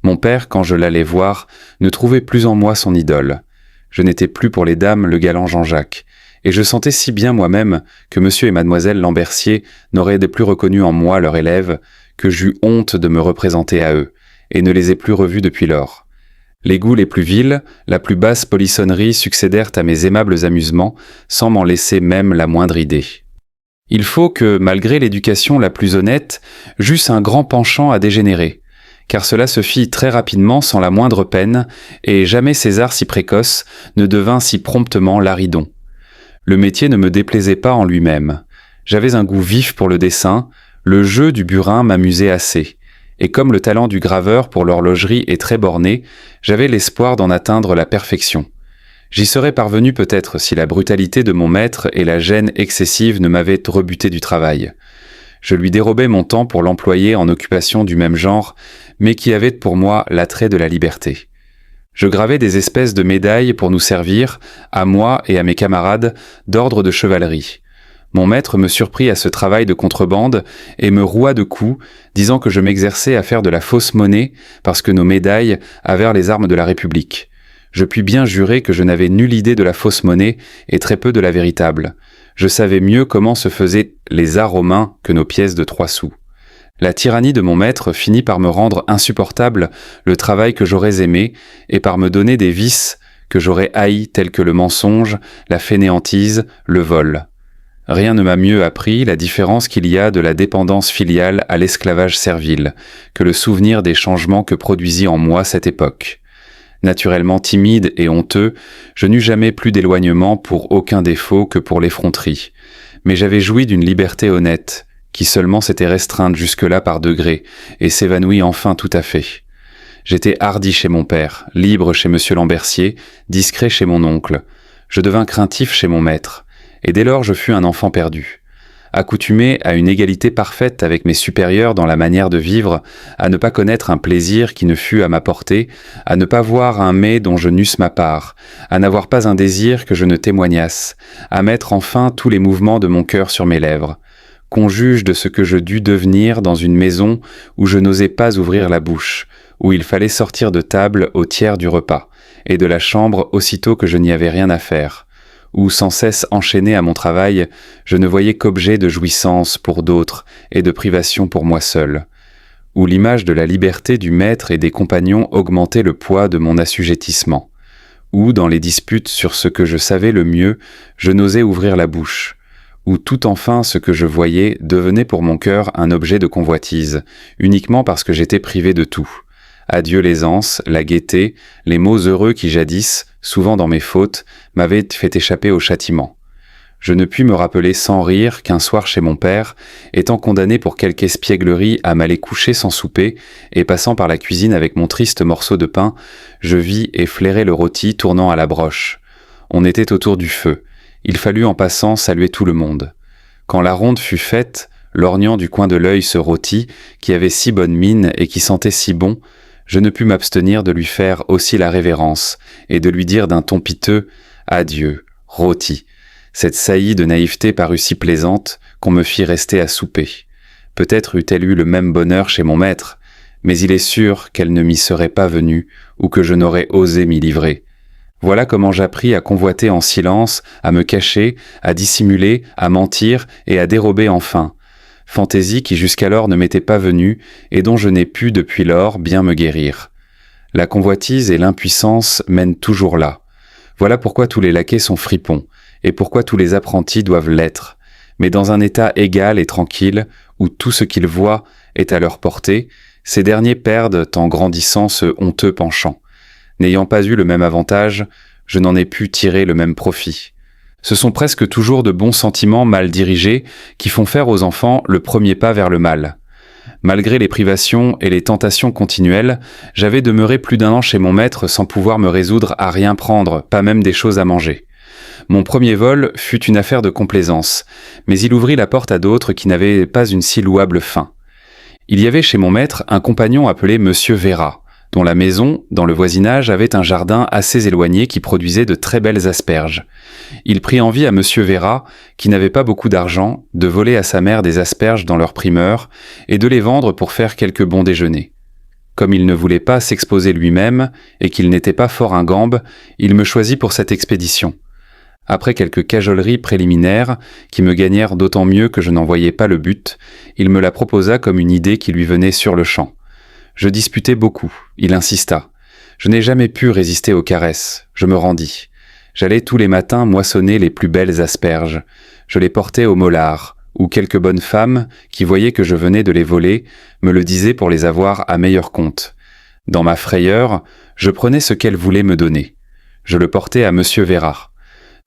Mon père, quand je l'allais voir, ne trouvait plus en moi son idole. Je n'étais plus pour les dames le galant Jean-Jacques, et je sentais si bien moi-même que monsieur et mademoiselle Lambercier n'auraient plus reconnu en moi leur élève, que j'eus honte de me représenter à eux, et ne les ai plus revus depuis lors. Les goûts les plus vils, la plus basse polissonnerie succédèrent à mes aimables amusements, sans m'en laisser même la moindre idée. Il faut que, malgré l'éducation la plus honnête, j'eusse un grand penchant à dégénérer, car cela se fit très rapidement sans la moindre peine, et jamais César si précoce ne devint si promptement Laridon. Le métier ne me déplaisait pas en lui-même. J'avais un goût vif pour le dessin, le jeu du burin m'amusait assez, et comme le talent du graveur pour l'horlogerie est très borné, j'avais l'espoir d'en atteindre la perfection. J'y serais parvenu peut-être si la brutalité de mon maître et la gêne excessive ne m'avaient rebuté du travail. Je lui dérobais mon temps pour l'employer en occupations du même genre, mais qui avaient pour moi l'attrait de la liberté. Je gravais des espèces de médailles pour nous servir, à moi et à mes camarades, d'ordre de chevalerie. Mon maître me surprit à ce travail de contrebande et me roua de coups, disant que je m'exerçais à faire de la fausse monnaie parce que nos médailles avaient les armes de la République. Je puis bien jurer que je n'avais nulle idée de la fausse monnaie et très peu de la véritable. Je savais mieux comment se faisaient les arts romains que nos pièces de 3 sous. La tyrannie de mon maître finit par me rendre insupportable le travail que j'aurais aimé et par me donner des vices que j'aurais haïs tels que le mensonge, la fainéantise, le vol. Rien ne m'a mieux appris la différence qu'il y a de la dépendance filiale à l'esclavage servile que le souvenir des changements que produisit en moi cette époque. Naturellement timide et honteux, je n'eus jamais plus d'éloignement pour aucun défaut que pour l'effronterie. Mais j'avais joui d'une liberté honnête, qui seulement s'était restreinte jusque-là par degrés, et s'évanouit enfin tout à fait. J'étais hardi chez mon père, libre chez monsieur Lambercier, discret chez mon oncle. Je devins craintif chez mon maître, et dès lors je fus un enfant perdu. Accoutumé à une égalité parfaite avec mes supérieurs dans la manière de vivre, à ne pas connaître un plaisir qui ne fût à ma portée, à ne pas voir un mets dont je n'eusse ma part, à n'avoir pas un désir que je ne témoignasse, à mettre enfin tous les mouvements de mon cœur sur mes lèvres. Qu'on juge de ce que je dus devenir dans une maison où je n'osais pas ouvrir la bouche, où il fallait sortir de table au tiers du repas, et de la chambre aussitôt que je n'y avais rien à faire, où sans cesse enchaîné à mon travail, je ne voyais qu'objet de jouissance pour d'autres et de privation pour moi seul, où l'image de la liberté du maître et des compagnons augmentait le poids de mon assujettissement, où, dans les disputes sur ce que je savais le mieux, je n'osais ouvrir la bouche, où tout enfin ce que je voyais devenait pour mon cœur un objet de convoitise, uniquement parce que j'étais privé de tout. Adieu l'aisance, la gaieté, les mots heureux qui jadis, souvent dans mes fautes, m'avaient fait échapper au châtiment. Je ne puis me rappeler sans rire qu'un soir chez mon père, étant condamné pour quelque espièglerie à m'aller coucher sans souper, et passant par la cuisine avec mon triste morceau de pain, je vis et flairai le rôti tournant à la broche. On était autour du feu. Il fallut en passant saluer tout le monde. Quand la ronde fut faite, lorgnant du coin de l'œil ce rôti, qui avait si bonne mine et qui sentait si bon, je ne pus m'abstenir de lui faire aussi la révérence et de lui dire d'un ton piteux « Adieu, rôti ». Cette saillie de naïveté parut si plaisante qu'on me fit rester à souper. Peut-être eût-elle eu le même bonheur chez mon maître, mais il est sûr qu'elle ne m'y serait pas venue ou que je n'aurais osé m'y livrer. Voilà comment j'appris à convoiter en silence, à me cacher, à dissimuler, à mentir et à dérober enfin. Fantaisie qui jusqu'alors ne m'était pas venue et dont je n'ai pu depuis lors bien me guérir. La convoitise et l'impuissance mènent toujours là. Voilà pourquoi tous les laquais sont fripons, et pourquoi tous les apprentis doivent l'être, mais dans un état égal et tranquille, où tout ce qu'ils voient est à leur portée, ces derniers perdent en grandissant ce honteux penchant. N'ayant pas eu le même avantage, je n'en ai pu tirer le même profit. Ce sont presque toujours de bons sentiments mal dirigés qui font faire aux enfants le premier pas vers le mal. Malgré les privations et les tentations continuelles, j'avais demeuré plus d'1 an chez mon maître sans pouvoir me résoudre à rien prendre, pas même des choses à manger. Mon premier vol fut une affaire de complaisance, mais il ouvrit la porte à d'autres qui n'avaient pas une si louable fin. Il y avait chez mon maître un compagnon appelé Monsieur Véra, dont la maison, dans le voisinage, avait un jardin assez éloigné qui produisait de très belles asperges. Il prit envie à Monsieur Véra, qui n'avait pas beaucoup d'argent, de voler à sa mère des asperges dans leur primeur et de les vendre pour faire quelques bons déjeuners. Comme il ne voulait pas s'exposer lui-même et qu'il n'était pas fort ingambe, il me choisit pour cette expédition. Après quelques cajoleries préliminaires, qui me gagnèrent d'autant mieux que je n'en voyais pas le but, il me la proposa comme une idée qui lui venait sur le champ. Je disputai beaucoup, il insista. Je n'ai jamais pu résister aux caresses, je me rendis. J'allais tous les matins moissonner les plus belles asperges. Je les portais au mollard, où quelques bonnes femmes, qui voyaient que je venais de les voler, me le disaient pour les avoir à meilleur compte. Dans ma frayeur, je prenais ce qu'elles voulaient me donner. Je le portais à Monsieur Véra.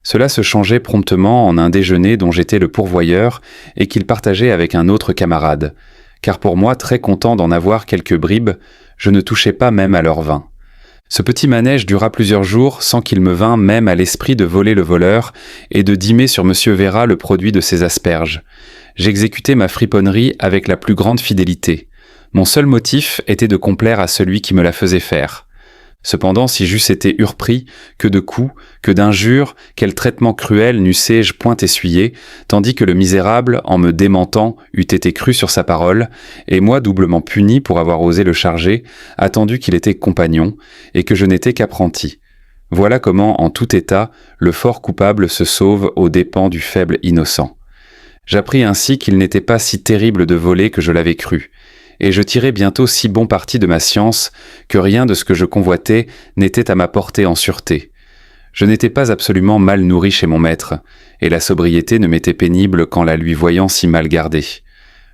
Cela se changeait promptement en un déjeuner dont j'étais le pourvoyeur et qu'il partageait avec un autre camarade, car pour moi, très content d'en avoir quelques bribes, je ne touchais pas même à leur vin. Ce petit manège dura plusieurs jours sans qu'il me vînt même à l'esprit de voler le voleur et de dîmer sur Monsieur Véra le produit de ses asperges. J'exécutais ma friponnerie avec la plus grande fidélité. Mon seul motif était de complaire à celui qui me la faisait faire. Cependant, si j'eusse été urpris, que de coups, que d'injures, quel traitement cruel n'eussé-je point essuyé, tandis que le misérable, en me démentant, eût été cru sur sa parole, et moi doublement puni pour avoir osé le charger, attendu qu'il était compagnon, et que je n'étais qu'apprenti. Voilà comment, en tout état, le fort coupable se sauve aux dépens du faible innocent. J'appris ainsi qu'il n'était pas si terrible de voler que je l'avais cru, et je tirai bientôt si bon parti de ma science que rien de ce que je convoitais n'était à ma portée en sûreté. Je n'étais pas absolument mal nourri chez mon maître, et la sobriété ne m'était pénible qu'en la lui voyant si mal gardée.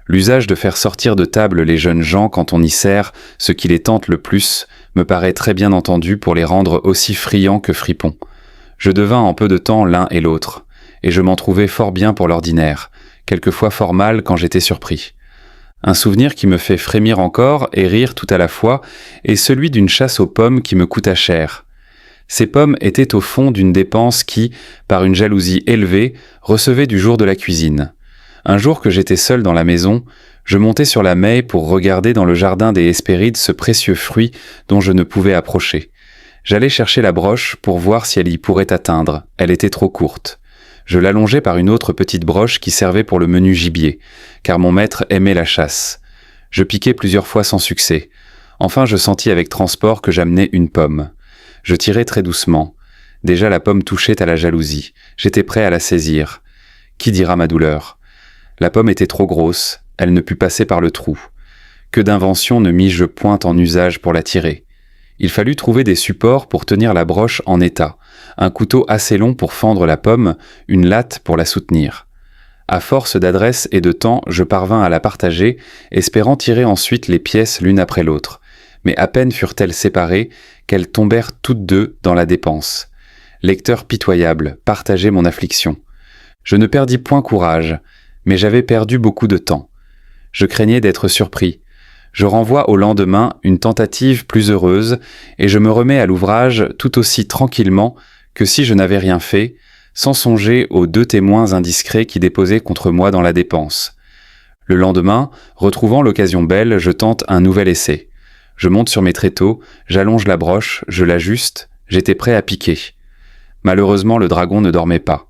L'usage de faire sortir de table les jeunes gens quand on y sert ce qui les tente le plus me paraît très bien entendu pour les rendre aussi friands que fripons. Je devins en peu de temps l'un et l'autre, et je m'en trouvais fort bien pour l'ordinaire, quelquefois fort mal quand j'étais surpris. Un souvenir qui me fait frémir encore et rire tout à la fois est celui d'une chasse aux pommes qui me coûta cher. Ces pommes étaient au fond d'une dépense qui, par une jalousie élevée, recevait du jour de la cuisine. Un jour que j'étais seul dans la maison, je montai sur la maie pour regarder dans le jardin des Hespérides ce précieux fruit dont je ne pouvais approcher. J'allais chercher la broche pour voir si elle y pourrait atteindre, elle était trop courte. Je l'allongeai par une autre petite broche qui servait pour le menu gibier, car mon maître aimait la chasse. Je piquai plusieurs fois sans succès. Enfin, je sentis avec transport que j'amenais une pomme. Je tirai très doucement. Déjà la pomme touchait à la jalousie. J'étais prêt à la saisir. Qui dira ma douleur? La pomme était trop grosse, elle ne put passer par le trou. Que d'invention ne mis-je point en usage pour la tirer? Il fallut trouver des supports pour tenir la broche en état, un couteau assez long pour fendre la pomme, une latte pour la soutenir. À force d'adresse et de temps, je parvins à la partager, espérant tirer ensuite les pièces l'une après l'autre. Mais à peine furent-elles séparées qu'elles tombèrent toutes deux dans la dépense. Lecteur pitoyable, partagez mon affliction. Je ne perdis point courage, mais j'avais perdu beaucoup de temps. Je craignais d'être surpris. Je renvoie au lendemain une tentative plus heureuse et je me remets à l'ouvrage tout aussi tranquillement que si je n'avais rien fait, sans songer aux 2 témoins indiscrets qui déposaient contre moi dans la dépense. Le lendemain, retrouvant l'occasion belle, je tente un nouvel essai. Je monte sur mes tréteaux, j'allonge la broche, je l'ajuste, j'étais prêt à piquer. Malheureusement, le dragon ne dormait pas.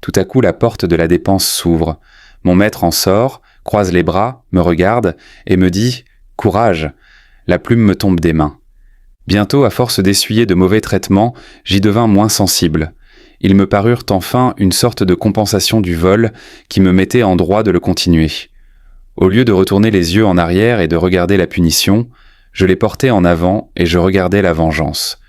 Tout à coup, la porte de la dépense s'ouvre. Mon maître en sort, croise les bras, me regarde et me dit « Courage !» La plume me tombe des mains. Bientôt, à force d'essuyer de mauvais traitements, j'y devins moins sensible. Ils me parurent enfin une sorte de compensation du vol qui me mettait en droit de le continuer. Au lieu de retourner les yeux en arrière et de regarder la punition, je les portais en avant et je regardais la vengeance.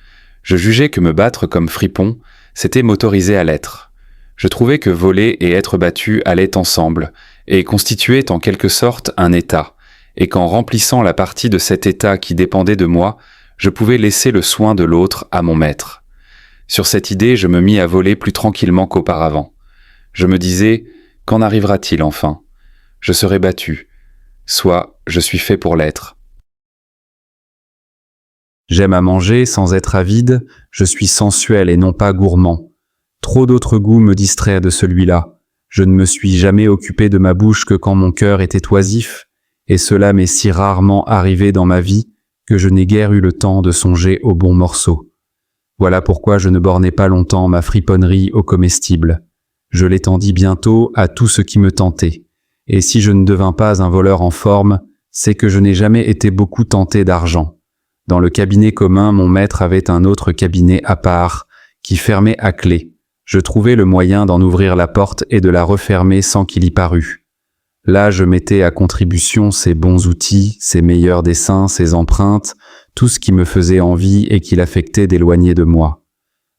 Je jugeais que me battre comme fripon, c'était m'autoriser à l'être. Je trouvais que voler et être battu allaient ensemble, et constituaient en quelque sorte un état, et qu'en remplissant la partie de cet état qui dépendait de moi, je pouvais laisser le soin de l'autre à mon maître. Sur cette idée, je me mis à voler plus tranquillement qu'auparavant. Je me disais, qu'en arrivera-t-il enfin? Je serai battu. Soit je suis fait pour l'être. J'aime à manger sans être avide, je suis sensuel et non pas gourmand. Trop d'autres goûts me distraient de celui-là. Je ne me suis jamais occupé de ma bouche que quand mon cœur était oisif, et cela m'est si rarement arrivé dans ma vie que je n'ai guère eu le temps de songer aux bons morceaux. Voilà pourquoi je ne bornais pas longtemps ma friponnerie aux comestibles. Je l'étendis bientôt à tout ce qui me tentait. Et si je ne devins pas un voleur en forme, c'est que je n'ai jamais été beaucoup tenté d'argent. Dans le cabinet commun, mon maître avait un autre cabinet à part, qui fermait à clé. Je trouvai le moyen d'en ouvrir la porte et de la refermer sans qu'il y parût. Là, je mettais à contribution ces bons outils, ces meilleurs dessins, ces empreintes, tout ce qui me faisait envie et qui l'affectait d'éloigner de moi.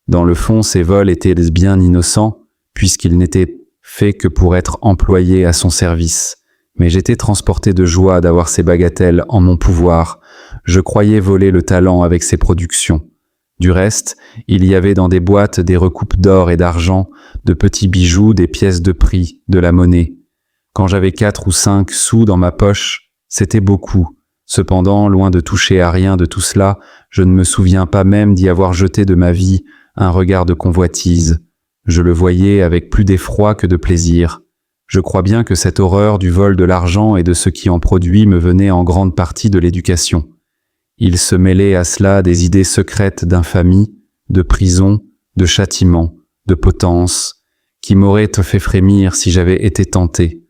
Dans le fond, ces vols étaient bien innocents, puisqu'ils n'étaient faits que pour être employés à son service. Mais j'étais transporté de joie d'avoir ces bagatelles en mon pouvoir. Je croyais voler le talent avec ces productions. Du reste, il y avait dans des boîtes des recoupes d'or et d'argent, de petits bijoux, des pièces de prix, de la monnaie. Quand j'avais 4 ou 5 sous dans ma poche, c'était beaucoup. Cependant, loin de toucher à rien de tout cela, je ne me souviens pas même d'y avoir jeté de ma vie un regard de convoitise. Je le voyais avec plus d'effroi que de plaisir. Je crois bien que cette horreur du vol de l'argent et de ce qui en produit me venait en grande partie de l'éducation. Il se mêlait à cela des idées secrètes d'infamie, de prison, de châtiment, de potence, qui m'auraient fait frémir si j'avais été tenté,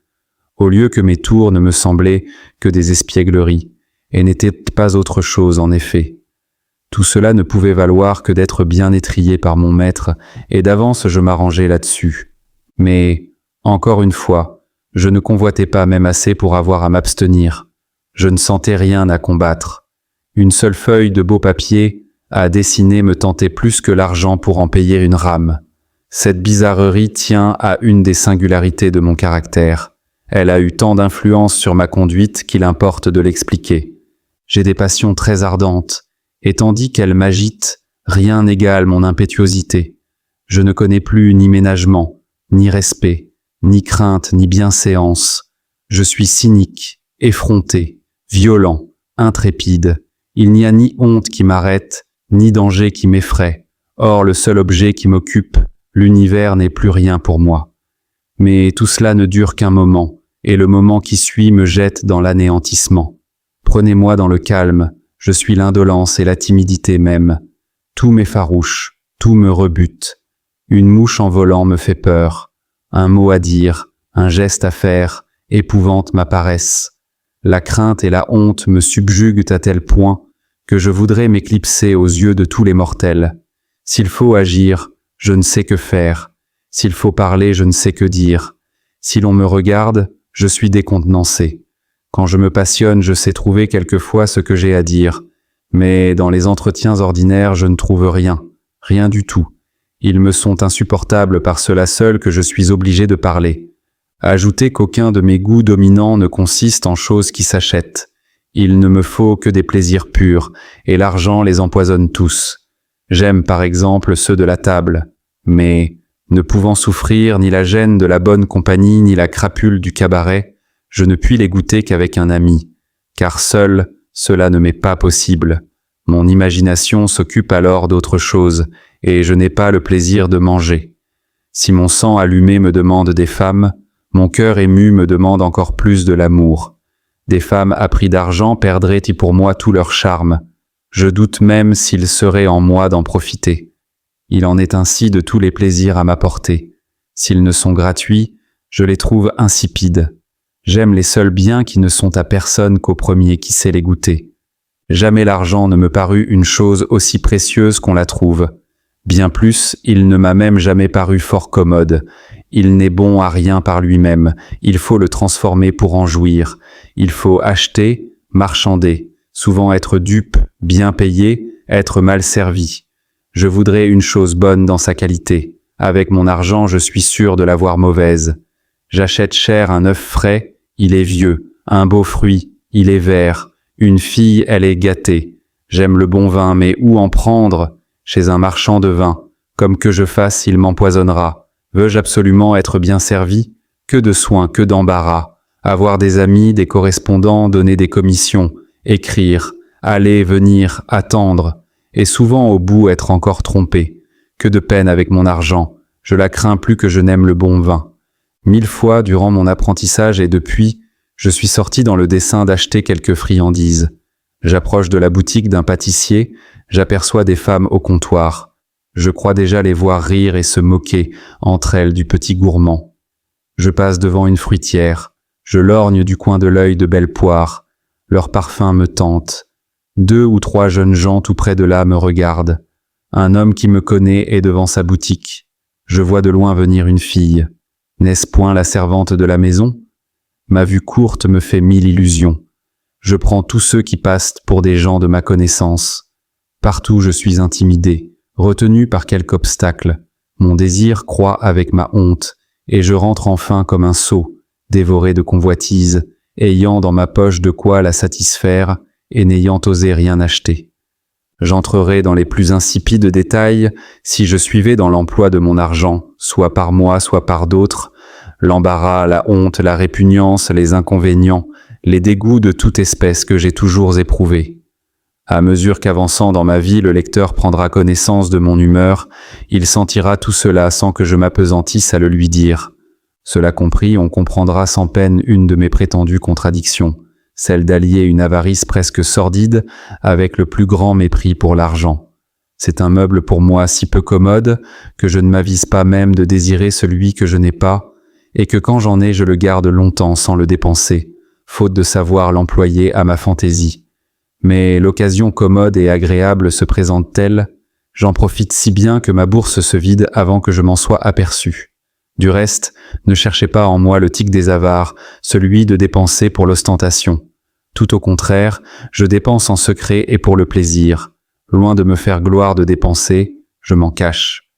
au lieu que mes tours ne me semblaient que des espiègleries, et n'étaient pas autre chose en effet. Tout cela ne pouvait valoir que d'être bien étrillé par mon maître, et d'avance je m'arrangeais là-dessus. Mais, encore une fois, je ne convoitais pas même assez pour avoir à m'abstenir. Je ne sentais rien à combattre. Une seule feuille de beau papier à dessiner me tentait plus que l'argent pour en payer une rame. Cette bizarrerie tient à une des singularités de mon caractère. Elle a eu tant d'influence sur ma conduite qu'il importe de l'expliquer. J'ai des passions très ardentes, et tandis qu'elles m'agitent, rien n'égale mon impétuosité. Je ne connais plus ni ménagement, ni respect, ni crainte, ni bienséance. Je suis cynique, effronté, violent, intrépide. Il n'y a ni honte qui m'arrête, ni danger qui m'effraie. Or, le seul objet qui m'occupe, l'univers n'est plus rien pour moi. Mais tout cela ne dure qu'un moment, et le moment qui suit me jette dans l'anéantissement. Prenez-moi dans le calme, je suis l'indolence et la timidité même. Tout m'effarouche, tout me rebute. Une mouche en volant me fait peur. Un mot à dire, un geste à faire, épouvante ma paresse. La crainte et la honte me subjuguent à tel point que je voudrais m'éclipser aux yeux de tous les mortels. S'il faut agir, je ne sais que faire. S'il faut parler, je ne sais que dire. Si l'on me regarde, je suis décontenancé. Quand je me passionne, je sais trouver quelquefois ce que j'ai à dire. Mais dans les entretiens ordinaires, je ne trouve rien, rien du tout. Ils me sont insupportables par cela seul que je suis obligé de parler. Ajoutez qu'aucun de mes goûts dominants ne consiste en choses qui s'achètent. Il ne me faut que des plaisirs purs, et l'argent les empoisonne tous. J'aime par exemple ceux de la table, mais, ne pouvant souffrir ni la gêne de la bonne compagnie ni la crapule du cabaret, je ne puis les goûter qu'avec un ami, car seul, cela ne m'est pas possible. Mon imagination s'occupe alors d'autre chose, et je n'ai pas le plaisir de manger. Si mon sang allumé me demande des femmes, mon cœur ému me demande encore plus de l'amour. Des femmes à prix d'argent perdraient pour moi tout leur charme. Je doute même s'il serait en moi d'en profiter. Il en est ainsi de tous les plaisirs à m'apporter. S'ils ne sont gratuits, je les trouve insipides. J'aime les seuls biens qui ne sont à personne qu'au premier qui sait les goûter. Jamais l'argent ne me parut une chose aussi précieuse qu'on la trouve. Bien plus, il ne m'a même jamais paru fort commode. Il n'est bon à rien par lui-même, il faut le transformer pour en jouir. Il faut acheter, marchander, souvent être dupe, bien payé, être mal servi. Je voudrais une chose bonne dans sa qualité. Avec mon argent, je suis sûr de l'avoir mauvaise. J'achète cher un œuf frais, il est vieux. Un beau fruit, il est vert. Une fille, elle est gâtée. J'aime le bon vin, mais où en prendre? Chez un marchand de vin. Comme que je fasse, il m'empoisonnera. Veux-je absolument être bien servi? Que de soins, que d'embarras. Avoir des amis, des correspondants, donner des commissions, écrire, aller, venir, attendre, et souvent au bout être encore trompé. Que de peine avec mon argent. Je la crains plus que je n'aime le bon vin. 1000 fois durant mon apprentissage et depuis, je suis sorti dans le dessein d'acheter quelques friandises. J'approche de la boutique d'un pâtissier, j'aperçois des femmes au comptoir. Je crois déjà les voir rire et se moquer entre elles du petit gourmand. Je passe devant une fruitière, je lorgne du coin de l'œil de belles poires. Leur parfum me tente. 2 ou 3 jeunes gens tout près de là me regardent. Un homme qui me connaît est devant sa boutique. Je vois de loin venir une fille. N'est-ce point la servante de la maison? Ma vue courte me fait 1000 illusions. Je prends tous ceux qui passent pour des gens de ma connaissance. Partout je suis intimidé, retenu par quelque obstacle. Mon désir croît avec ma honte, et je rentre enfin comme un sot, dévoré de convoitise, ayant dans ma poche de quoi la satisfaire et n'ayant osé rien acheter. J'entrerai dans les plus insipides détails si je suivais dans l'emploi de mon argent, soit par moi, soit par d'autres, l'embarras, la honte, la répugnance, les inconvénients, les dégoûts de toute espèce que j'ai toujours éprouvés. À mesure qu'avançant dans ma vie, le lecteur prendra connaissance de mon humeur, il sentira tout cela sans que je m'apesantisse à le lui dire. Cela compris, on comprendra sans peine une de mes prétendues contradictions, celle d'allier une avarice presque sordide avec le plus grand mépris pour l'argent. C'est un meuble pour moi si peu commode que je ne m'avise pas même de désirer celui que je n'ai pas, et que quand j'en ai je le garde longtemps sans le dépenser, faute de savoir l'employer à ma fantaisie. Mais l'occasion commode et agréable se présente-t-elle, j'en profite si bien que ma bourse se vide avant que je m'en sois aperçu. Du reste, ne cherchez pas en moi le tic des avares, celui de dépenser pour l'ostentation. Tout au contraire, je dépense en secret et pour le plaisir. Loin de me faire gloire de dépenser, je m'en cache.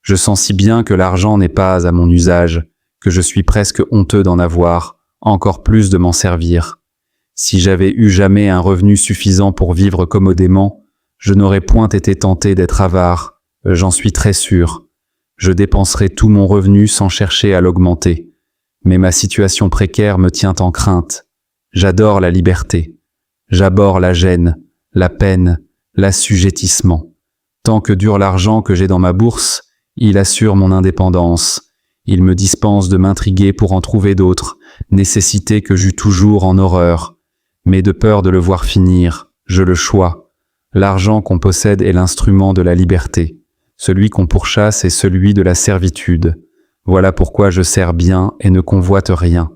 Je sens si bien que l'argent n'est pas à mon usage, que je suis presque honteux d'en avoir, encore plus de m'en servir. Si j'avais eu jamais un revenu suffisant pour vivre commodément, je n'aurais point été tenté d'être avare, j'en suis très sûr. Je dépenserai tout mon revenu sans chercher à l'augmenter. Mais ma situation précaire me tient en crainte. J'adore la liberté. J'abhorre la gêne, la peine, l'assujettissement. Tant que dure l'argent que j'ai dans ma bourse, il assure mon indépendance. Il me dispense de m'intriguer pour en trouver d'autres, nécessité que j'eus toujours en horreur. Mais de peur de le voir finir, je le chois. L'argent qu'on possède est l'instrument de la liberté. Celui qu'on pourchasse est celui de la servitude. Voilà pourquoi je sers bien et ne convoite rien.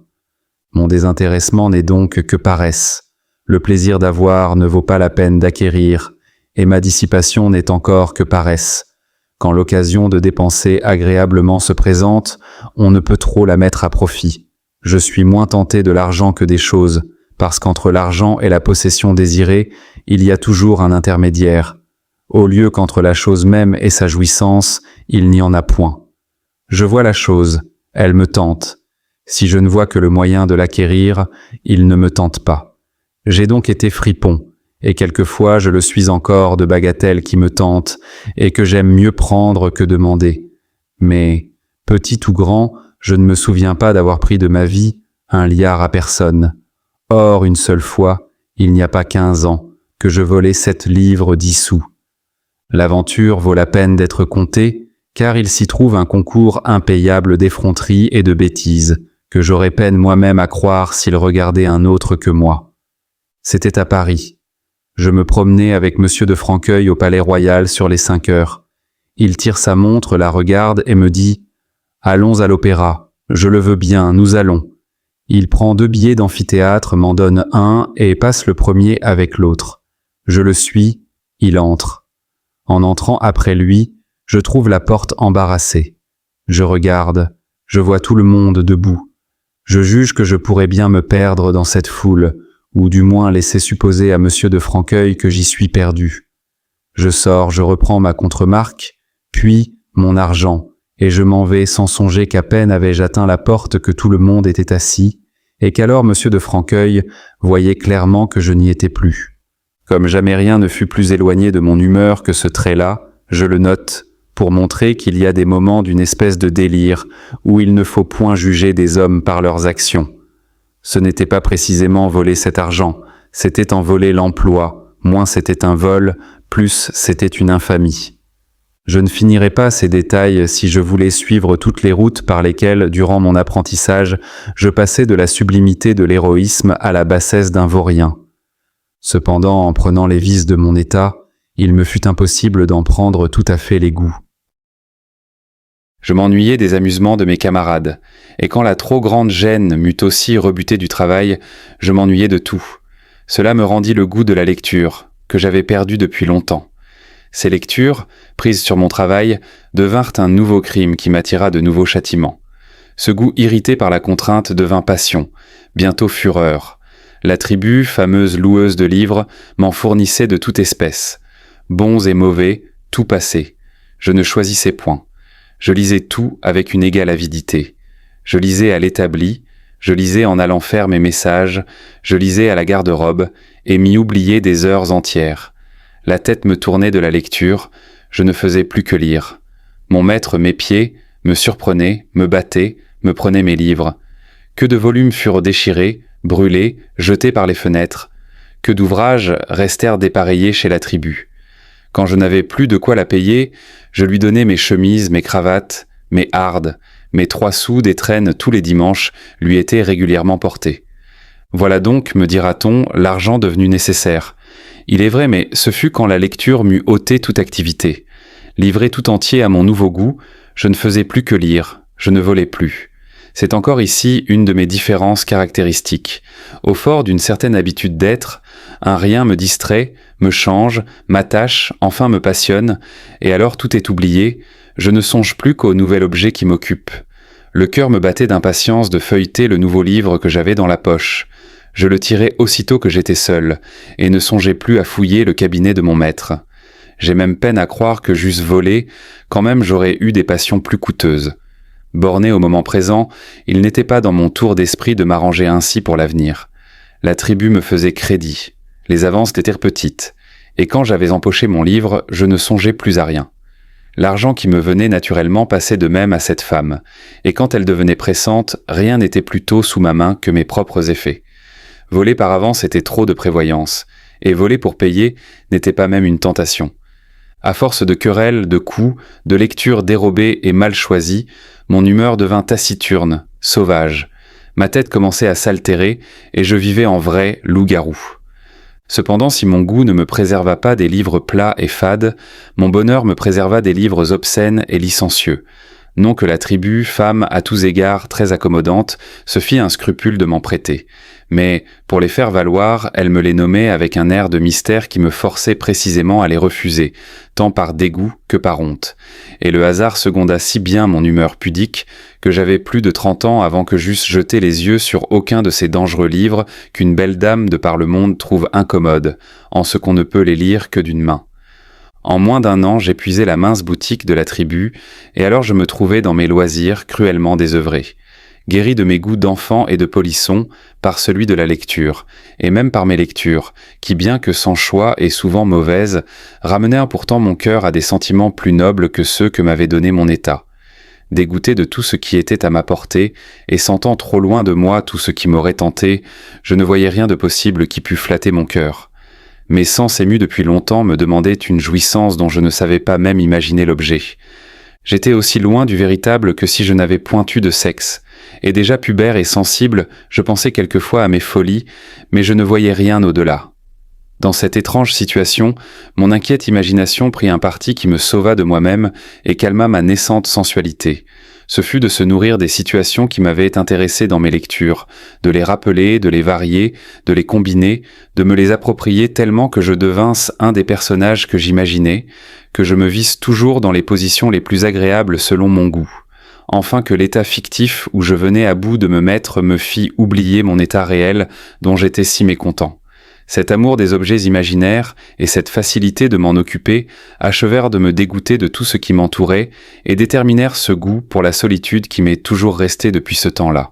Mon désintéressement n'est donc que paresse. Le plaisir d'avoir ne vaut pas la peine d'acquérir, et ma dissipation n'est encore que paresse. Quand l'occasion de dépenser agréablement se présente, on ne peut trop la mettre à profit. Je suis moins tenté de l'argent que des choses, parce qu'entre l'argent et la possession désirée, il y a toujours un intermédiaire. Au lieu qu'entre la chose même et sa jouissance, il n'y en a point. Je vois la chose, elle me tente. Si je ne vois que le moyen de l'acquérir, il ne me tente pas. J'ai donc été fripon, et quelquefois je le suis encore de bagatelles qui me tentent, et que j'aime mieux prendre que demander. Mais, petit ou grand, je ne me souviens pas d'avoir pris de ma vie un liard à personne. Or, une seule fois, il n'y a pas 15 ans, que je volai 7 livres 10 sous. L'aventure vaut la peine d'être contée, car il s'y trouve un concours impayable d'effronteries et de bêtises, que j'aurais peine moi-même à croire s'il regardait un autre que moi. C'était à Paris. Je me promenais avec monsieur de Franqueuil au Palais Royal sur les 5 heures. Il tire sa montre, la regarde et me dit « Allons à l'opéra, je le veux bien, nous allons ». Il prend 2 billets d'amphithéâtre, m'en donne un et passe le premier avec l'autre. Je le suis, il entre. En entrant après lui, je trouve la porte embarrassée. Je regarde, je vois tout le monde debout. Je juge que je pourrais bien me perdre dans cette foule, ou du moins laisser supposer à monsieur de Franqueuil que j'y suis perdu. Je sors, je reprends ma contremarque, puis mon argent, et je m'en vais sans songer qu'à peine avais-je atteint la porte que tout le monde était assis, et qu'alors monsieur de Franqueuil voyait clairement que je n'y étais plus. Comme jamais rien ne fut plus éloigné de mon humeur que ce trait-là, je le note, pour montrer qu'il y a des moments d'une espèce de délire, où il ne faut point juger des hommes par leurs actions. Ce n'était pas précisément voler cet argent, c'était en voler l'emploi, moins c'était un vol, plus c'était une infamie. Je ne finirais pas ces détails si je voulais suivre toutes les routes par lesquelles, durant mon apprentissage, je passais de la sublimité de l'héroïsme à la bassesse d'un vaurien. Cependant, en prenant les vices de mon état, il me fut impossible d'en prendre tout à fait les goûts. Je m'ennuyais des amusements de mes camarades, et quand la trop grande gêne m'eut aussi rebuté du travail, je m'ennuyais de tout. Cela me rendit le goût de la lecture, que j'avais perdu depuis longtemps. Ces lectures, prises sur mon travail, devinrent un nouveau crime qui m'attira de nouveaux châtiments. Ce goût irrité par la contrainte devint passion, bientôt fureur. La tribu, fameuse loueuse de livres, m'en fournissait de toute espèce. Bons et mauvais, tout passait. Je ne choisissais point. Je lisais tout avec une égale avidité. Je lisais à l'établi, je lisais en allant faire mes messages, je lisais à la garde-robe, et m'y oubliais des heures entières. La tête me tournait de la lecture, je ne faisais plus que lire. Mon maître m'épiait, me surprenait, me battait, me prenait mes livres. Que de volumes furent déchirés, brûlés, jetés par les fenêtres. Que d'ouvrages restèrent dépareillés chez la tribu. Quand je n'avais plus de quoi la payer, je lui donnais mes chemises, mes cravates, mes hardes, mes 3 sous d'étrenne tous les dimanches lui étaient régulièrement portés. Voilà donc, me dira-t-on, l'argent devenu nécessaire. Il est vrai, mais ce fut quand la lecture m'eut ôté toute activité. Livré tout entier à mon nouveau goût, je ne faisais plus que lire, je ne volais plus. C'est encore ici une de mes différences caractéristiques. Au fort d'une certaine habitude d'être, un rien me distrait, me change, m'attache, enfin me passionne, et alors tout est oublié, je ne songe plus qu'au nouvel objet qui m'occupe. Le cœur me battait d'impatience de feuilleter le nouveau livre que j'avais dans la poche. Je le tirais aussitôt que j'étais seul, et ne songeais plus à fouiller le cabinet de mon maître. J'ai même peine à croire que j'eusse volé, quand même j'aurais eu des passions plus coûteuses. Borné au moment présent, il n'était pas dans mon tour d'esprit de m'arranger ainsi pour l'avenir. La tribu me faisait crédit, les avances étaient petites, et quand j'avais empoché mon livre, je ne songeais plus à rien. L'argent qui me venait naturellement passait de même à cette femme, et quand elle devenait pressante, rien n'était plus tôt sous ma main que mes propres effets. Voler par avance était trop de prévoyance, et voler pour payer n'était pas même une tentation. À force de querelles, de coups, de lectures dérobées et mal choisies, mon humeur devint taciturne, sauvage. Ma tête commençait à s'altérer, et je vivais en vrai loup-garou. Cependant, si mon goût ne me préserva pas des livres plats et fades, mon bonheur me préserva des livres obscènes et licencieux. Non que la tribu, femme à tous égards très accommodante, se fit un scrupule de m'en prêter. Mais, pour les faire valoir, elle me les nommait avec un air de mystère qui me forçait précisément à les refuser, tant par dégoût que par honte. Et le hasard seconda si bien mon humeur pudique que j'avais plus de 30 ans avant que j'eusse jeté les yeux sur aucun de ces dangereux livres qu'une belle dame de par le monde trouve incommodes, en ce qu'on ne peut les lire que d'une main. En moins d'1 an, j'épuisai la mince boutique de la tribu, et alors je me trouvai dans mes loisirs cruellement désœuvré. Guéri de mes goûts d'enfant et de polisson, par celui de la lecture, et même par mes lectures, qui bien que sans choix et souvent mauvaises, ramenèrent pourtant mon cœur à des sentiments plus nobles que ceux que m'avait donnés mon état. Dégoûté de tout ce qui était à ma portée, et sentant trop loin de moi tout ce qui m'aurait tenté, je ne voyais rien de possible qui pût flatter mon cœur. Mes sens émus depuis longtemps me demandaient une jouissance dont je ne savais pas même imaginer l'objet. J'étais aussi loin du véritable que si je n'avais point eu de sexe, et déjà pubère et sensible, je pensais quelquefois à mes folies, mais je ne voyais rien au-delà. Dans cette étrange situation, mon inquiète imagination prit un parti qui me sauva de moi-même et calma ma naissante sensualité. Ce fut de se nourrir des situations qui m'avaient intéressé dans mes lectures, de les rappeler, de les varier, de les combiner, de me les approprier tellement que je devinsse un des personnages que j'imaginais, que je me visse toujours dans les positions les plus agréables selon mon goût. Enfin que l'état fictif où je venais à bout de me mettre me fit oublier mon état réel dont j'étais si mécontent. Cet amour des objets imaginaires et cette facilité de m'en occuper achevèrent de me dégoûter de tout ce qui m'entourait et déterminèrent ce goût pour la solitude qui m'est toujours resté depuis ce temps-là.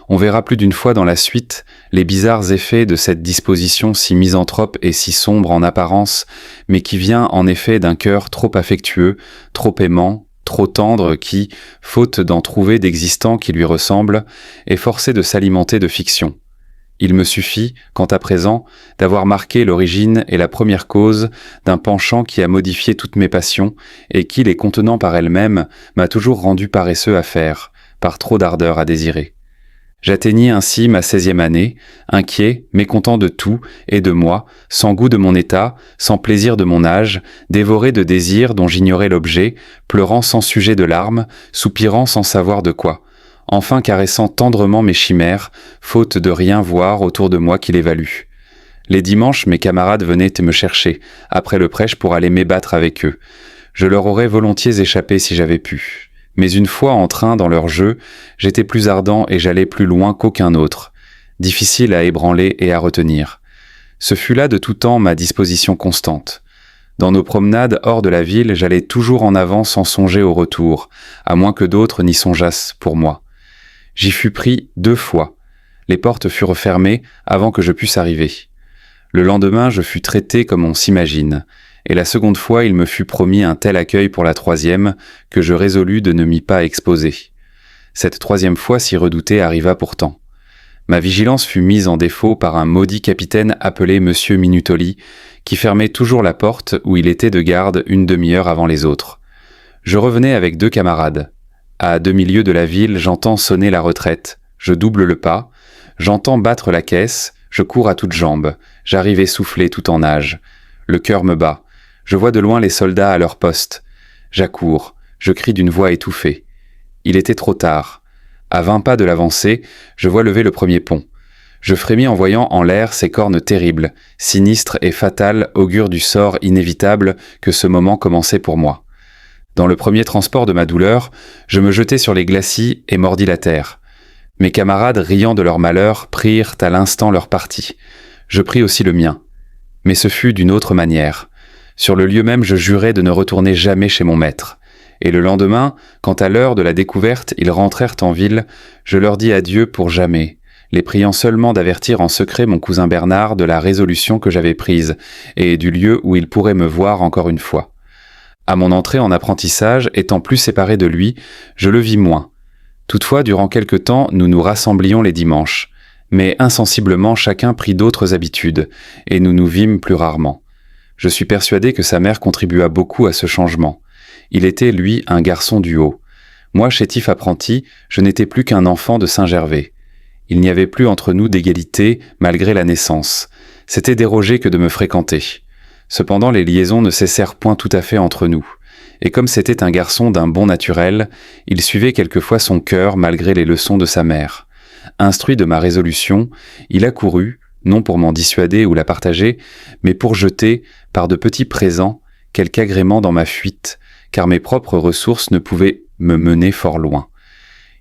On verra plus d'une fois dans la suite les bizarres effets de cette disposition si misanthrope et si sombre en apparence, mais qui vient en effet d'un cœur trop affectueux, trop aimant, trop tendre qui, faute d'en trouver d'existant qui lui ressemble, est forcé de s'alimenter de fiction. Il me suffit, quant à présent, d'avoir marqué l'origine et la première cause d'un penchant qui a modifié toutes mes passions et qui, les contenant par elles-mêmes, m'a toujours rendu paresseux à faire, par trop d'ardeur à désirer. J'atteignis ainsi ma 16e année, inquiet, mécontent de tout et de moi, sans goût de mon état, sans plaisir de mon âge, dévoré de désirs dont j'ignorais l'objet, pleurant sans sujet de larmes, soupirant sans savoir de quoi, enfin caressant tendrement mes chimères, faute de rien voir autour de moi qui les valût. Les dimanches, mes camarades venaient me chercher, après le prêche pour aller m'ébattre avec eux. Je leur aurais volontiers échappé si j'avais pu. Mais une fois en train dans leur jeu, j'étais plus ardent et j'allais plus loin qu'aucun autre, difficile à ébranler et à retenir. Ce fut là de tout temps ma disposition constante. Dans nos promenades hors de la ville, j'allais toujours en avant sans songer au retour, à moins que d'autres n'y songeassent pour moi. J'y fus pris 2 fois. Les portes furent fermées avant que je pusse arriver. Le lendemain, je fus traité comme on s'imagine. Et la seconde fois, il me fut promis un tel accueil pour la 3e que je résolus de ne m'y pas exposer. Cette 3e fois si redoutée arriva pourtant. Ma vigilance fut mise en défaut par un maudit capitaine appelé Monsieur Minutoli, qui fermait toujours la porte où il était de garde une demi-heure avant les autres. Je revenais avec 2 camarades. À demi-lieue de la ville, j'entends sonner la retraite. Je double le pas. J'entends battre la caisse. Je cours à toutes jambes. J'arrive essoufflé tout en nage. Le cœur me bat. Je vois de loin les soldats à leur poste. J'accours, je crie d'une voix étouffée. Il était trop tard. À 20 pas de l'avancée, je vois lever le premier pont. Je frémis en voyant en l'air ces cornes terribles, sinistres et fatales, augure du sort inévitable que ce moment commençait pour moi. Dans le premier transport de ma douleur, je me jetai sur les glacis et mordis la terre. Mes camarades, riant de leur malheur, prirent à l'instant leur parti. Je pris aussi le mien. Mais ce fut d'une autre manière. Sur le lieu même, je jurai de ne retourner jamais chez mon maître. Et le lendemain, quand à l'heure de la découverte, ils rentrèrent en ville, je leur dis adieu pour jamais, les priant seulement d'avertir en secret mon cousin Bernard de la résolution que j'avais prise, et du lieu où il pourrait me voir encore une fois. À mon entrée en apprentissage, étant plus séparé de lui, je le vis moins. Toutefois, durant quelque temps, nous nous rassemblions les dimanches, mais insensiblement chacun prit d'autres habitudes, et nous nous vîmes plus rarement. Je suis persuadé que sa mère contribua beaucoup à ce changement. Il était, lui, un garçon du haut. Moi, chétif apprenti, je n'étais plus qu'un enfant de Saint-Gervais. Il n'y avait plus entre nous d'égalité, malgré la naissance. C'était déroger que de me fréquenter. Cependant, les liaisons ne cessèrent point tout à fait entre nous. Et comme c'était un garçon d'un bon naturel, il suivait quelquefois son cœur malgré les leçons de sa mère. Instruit de ma résolution, il accourut, non pour m'en dissuader ou la partager, mais pour jeter, par de petits présents, quelque agrément dans ma fuite, car mes propres ressources ne pouvaient me mener fort loin.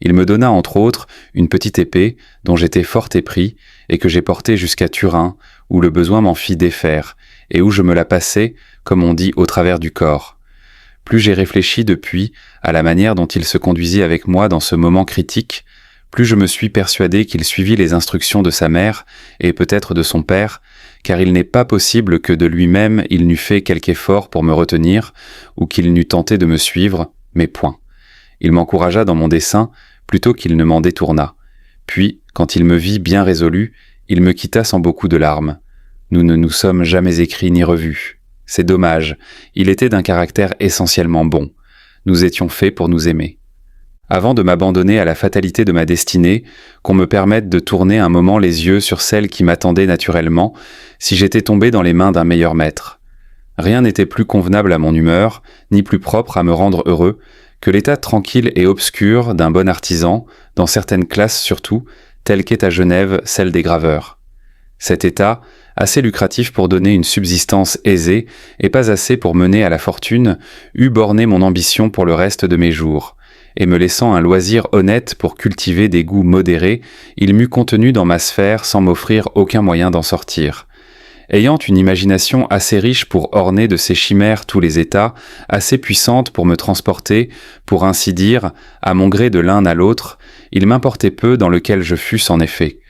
Il me donna entre autres une petite épée dont j'étais fort épris et que j'ai portée jusqu'à Turin, où le besoin m'en fit défaire, et où je me la passais, comme on dit, au travers du corps. Plus j'ai réfléchi depuis à la manière dont il se conduisit avec moi dans ce moment critique, plus je me suis persuadé qu'il suivit les instructions de sa mère et peut-être de son père, car il n'est pas possible que de lui-même il n'eût fait quelque effort pour me retenir ou qu'il n'eût tenté de me suivre, mais point. Il m'encouragea dans mon dessein plutôt qu'il ne m'en détourna. Puis, quand il me vit bien résolu, il me quitta sans beaucoup de larmes. Nous ne nous sommes jamais écrits ni revus. C'est dommage, il était d'un caractère essentiellement bon. Nous étions faits pour nous aimer. Avant de m'abandonner à la fatalité de ma destinée, qu'on me permette de tourner un moment les yeux sur celle qui m'attendait naturellement, si j'étais tombé dans les mains d'un meilleur maître. Rien n'était plus convenable à mon humeur, ni plus propre à me rendre heureux, que l'état tranquille et obscur d'un bon artisan, dans certaines classes surtout, telle qu'est à Genève celle des graveurs. Cet état, assez lucratif pour donner une subsistance aisée, et pas assez pour mener à la fortune, eût borné mon ambition pour le reste de mes jours. Et me laissant un loisir honnête pour cultiver des goûts modérés, il m'eût contenu dans ma sphère sans m'offrir aucun moyen d'en sortir. Ayant une imagination assez riche pour orner de ses chimères tous les états, assez puissante pour me transporter, pour ainsi dire, à mon gré de l'un à l'autre, il m'importait peu dans lequel je fusse en effet.